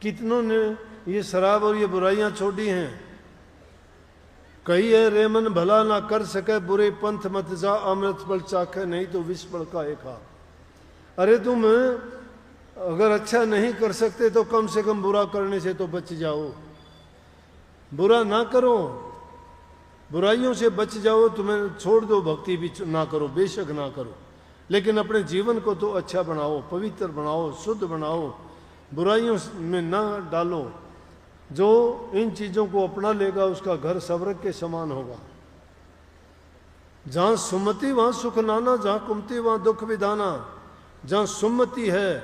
कितनों ने ये शराब और ये बुराइयां छोड़ी हैं। कही है रेमन भला ना कर सके बुरे पंथ मत जा, अमृत फल चाखे नहीं तो विष फल का एक खा। अरे तुम अगर अच्छा नहीं कर सकते तो कम से कम बुरा करने से तो बच जाओ, बुरा ना करो, बुराइयों से बच जाओ, तुम्हें छोड़ दो, भक्ति भी ना करो, बेशक ना करो, लेकिन अपने जीवन को तो अच्छा बनाओ, पवित्र बनाओ, शुद्ध बनाओ, बुराइयों में ना डालो। जो इन चीज़ों को अपना लेगा उसका घर स्वर्ग के समान होगा। जहाँ सुमति वहाँ सुख नाना, जहाँ कुमति वहाँ दुख विधाना। जहाँ सुमति है,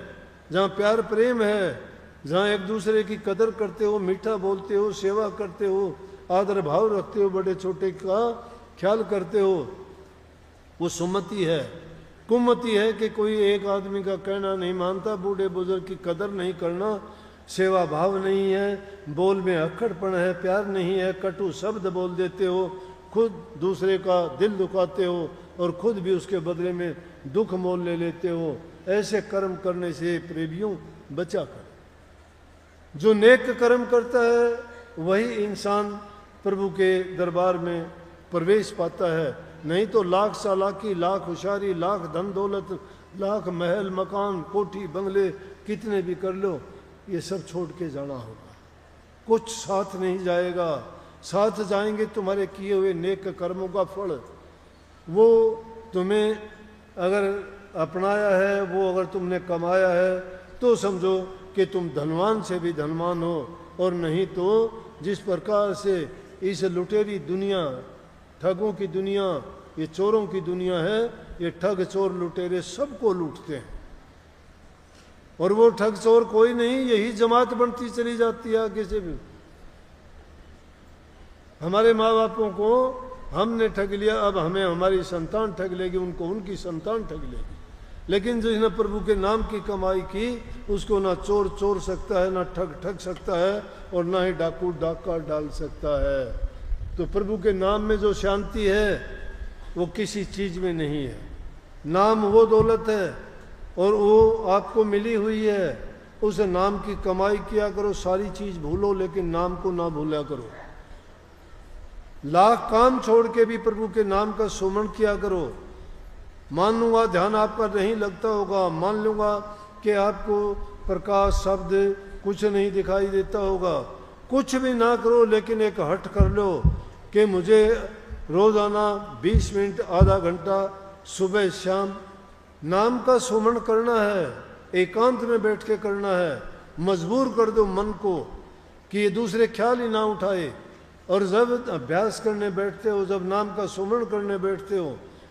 जहाँ प्यार प्रेम है, जहाँ एक दूसरे की कदर करते हो, मीठा बोलते हो, सेवा करते हो, आदर भाव रखते हो, बड़े छोटे का ख्याल करते हो, वो सुमति है। कुमति है कि कोई एक आदमी का कहना नहीं मानता, बूढ़े बुजुर्ग की कदर नहीं करना, सेवा भाव नहीं है, बोल में अक्खड़पन है, प्यार नहीं है, कटु शब्द बोल देते हो, खुद दूसरे का दिल दुखाते हो और खुद भी उसके बदले में दुख मोल ले लेते हो। ऐसे कर्म करने से प्रेमियों बचा कर। जो नेक कर्म करता है वही इंसान प्रभु के दरबार में प्रवेश पाता है। नहीं तो लाख चालाकी, लाख होशियारी, लाख धन दौलत, लाख महल मकान, कोठी बंगले कितने भी कर लो, ये सब छोड़ के जाना होगा। कुछ साथ नहीं जाएगा। साथ जाएंगे तुम्हारे किए हुए नेक कर्मों का फल। वो तुम्हें अगर अपनाया है, वो अगर तुमने कमाया है, तो समझो कि तुम धनवान से भी धनवान हो। और नहीं तो जिस प्रकार से इस लुटेरी दुनिया, ठगों की दुनिया, ये चोरों की दुनिया है, ये ठग चोर लुटेरे सबको लूटते हैं। और वो ठग चोर कोई नहीं, यही जमात बनती चली जाती है आगे से भी। हमारे माँ बापों को हमने ठग लिया, अब हमें हमारी संतान ठग लेगी, उनको उनकी संतान ठग लेगी। लेकिन जिसने प्रभु के नाम की कमाई की, उसको ना चोर चोर सकता है, ना ठग ठग सकता है, और ना ही डाकू डाका डाल सकता है। तो प्रभु के नाम में जो शांति है वो किसी चीज़ में नहीं है। नाम वो दौलत है और वो आपको मिली हुई है। उस नाम की कमाई किया करो, सारी चीज़ भूलो लेकिन नाम को ना भूला करो। लाख काम छोड़ के भी प्रभु के नाम का सुमरण किया करो। मान लूँगा ध्यान आपका नहीं लगता होगा, मान लूँगा कि आपको प्रकाश शब्द कुछ नहीं दिखाई देता होगा, कुछ भी ना करो, लेकिन एक हट कर लो कि मुझे रोज़ाना 20 मिनट आधा घंटा सुबह शाम नाम का सुमरण करना है। एकांत में बैठ के करना है। मजबूर कर दो मन को कि ये दूसरे ख्याल ही ना उठाए। और जब अभ्यास करने बैठते हो, जब नाम का सुमरण करने बैठते हो,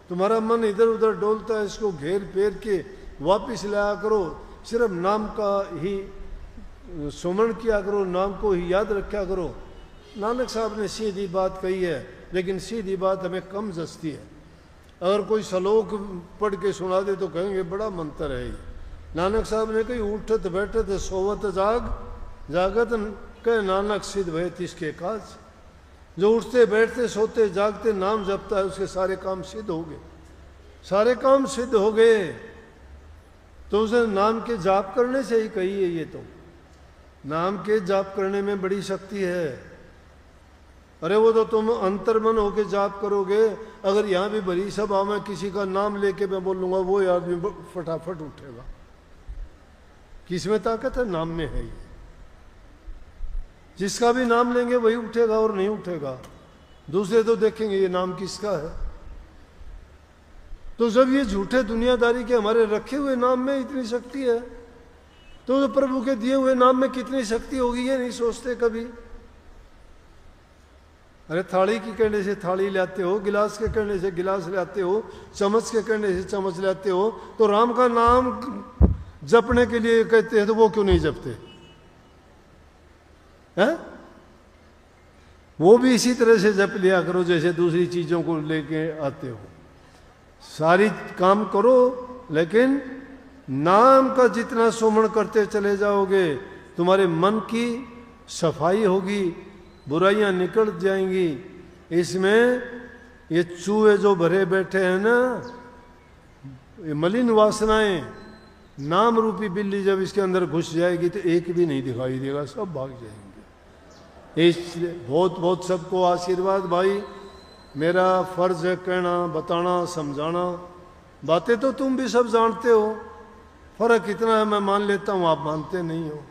तुम्हारा मन इधर उधर डोलता है, इसको घेर फेर के वापस लाया करो। सिर्फ नाम का ही सुमरण किया करो, नाम को ही याद रखा करो। नानक साहब ने सीधी बात कही है, लेकिन सीधी बात हमें कम जचती है। अगर कोई श्लोक पढ़ के सुना दे तो कहेंगे बड़ा मंत्र है ये। नानक साहब ने कही उठत बैठत सोवत जाग, जागत कह नानक सिद्ध भय तिसके काज। जो उठते बैठते सोते जागते नाम जपता है, उसके सारे काम सिद्ध हो गए। सारे काम सिद्ध हो गए। तो उसे नाम के जाप करने से ही कही है। ये तो नाम के जाप करने में बड़ी शक्ति है। अरे वो तो तुम अंतर्मन होके जाप करोगे। अगर यहाँ भी बड़ी सभा में किसी का नाम लेके मैं बोलूँगा, वो आदमी फटाफट उठेगा। किस में ताकत है? नाम में है। ये जिसका भी नाम लेंगे वही उठेगा और नहीं उठेगा। दूसरे तो देखेंगे ये नाम किसका है। तो जब ये झूठे दुनियादारी के हमारे रखे हुए नाम में इतनी शक्ति है, तो प्रभु के दिए हुए नाम में कितनी शक्ति होगी ये नहीं सोचते कभी। अरे थाली की कहने से थाली लाते हो, गिलास के कहने से गिलास लाते हो, चम्मच के कहने से चम्मच लाते हो। तो राम का नाम जपने के लिए कहते हैं तो वो क्यों नहीं जपते हैं? वो भी इसी तरह से जप लिया करो जैसे दूसरी चीजों को लेके आते हो। सारी काम करो, लेकिन नाम का जितना सुमरण करते चले जाओगे, तुम्हारे मन की सफाई होगी, बुराइयां निकल जाएंगी। इसमें ये चूहे जो भरे बैठे हैं ना, ये मलिन वासनाएं, नाम रूपी बिल्ली जब इसके अंदर घुस जाएगी तो एक भी नहीं दिखाई देगा, सब भाग जाएंगे। इसलिए बहुत बहुत सबको आशीर्वाद। भाई मेरा फर्ज है कहना, बताना, समझाना। बातें तो तुम भी सब जानते हो, फर्क इतना है मैं मान लेता हूँ, आप मानते नहीं हो।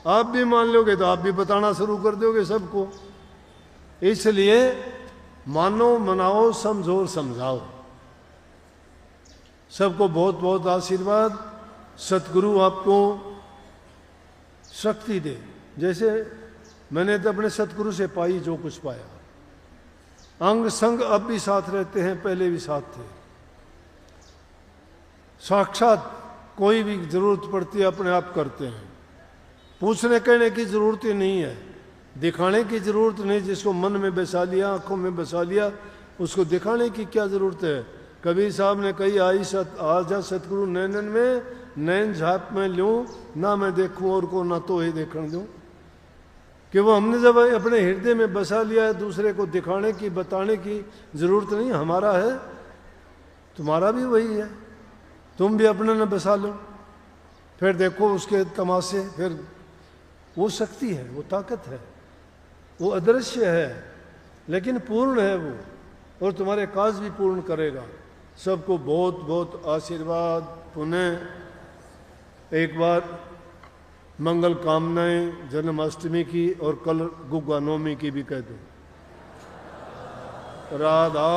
आप भी मान लोगे तो आप भी बताना शुरू कर दोगे सबको। इसलिए मानो, मनाओ, समझो और समझाओ। सबको बहुत बहुत आशीर्वाद। सतगुरु आपको शक्ति दे। जैसे मैंने तो अपने सतगुरु से पाई जो कुछ पाया। अंग संग अब भी साथ रहते हैं, पहले भी साथ थे। साक्षात कोई भी जरूरत पड़ती है अपने आप करते हैं। पूछने कहने की ज़रूरत ही नहीं है, दिखाने की ज़रूरत नहीं। जिसको मन में बसा लिया, आँखों में बसा लिया, उसको दिखाने की क्या ज़रूरत है। कबीर साहब ने कही, आ जा सतगुरु नैनन में, नैन झाप में लूँ, ना मैं देखूँ और को ना तो ही देखने दूँ। कि वो हमने जब अपने हृदय में बसा लिया है, दूसरे को दिखाने की, बताने की ज़रूरत नहीं। हमारा है, तुम्हारा भी वही है, तुम भी अपने न बसा लो, फिर देखो उसके तमाशे। फिर वो शक्ति है, वो ताकत है, वो अदृश्य है लेकिन पूर्ण है वो, और तुम्हारे काज भी पूर्ण करेगा। सबको बहुत बहुत आशीर्वाद। पुनः एक बार मंगल कामनाएं जन्माष्टमी की, और कल गुग्गा नवमी की भी कह दूं। राधा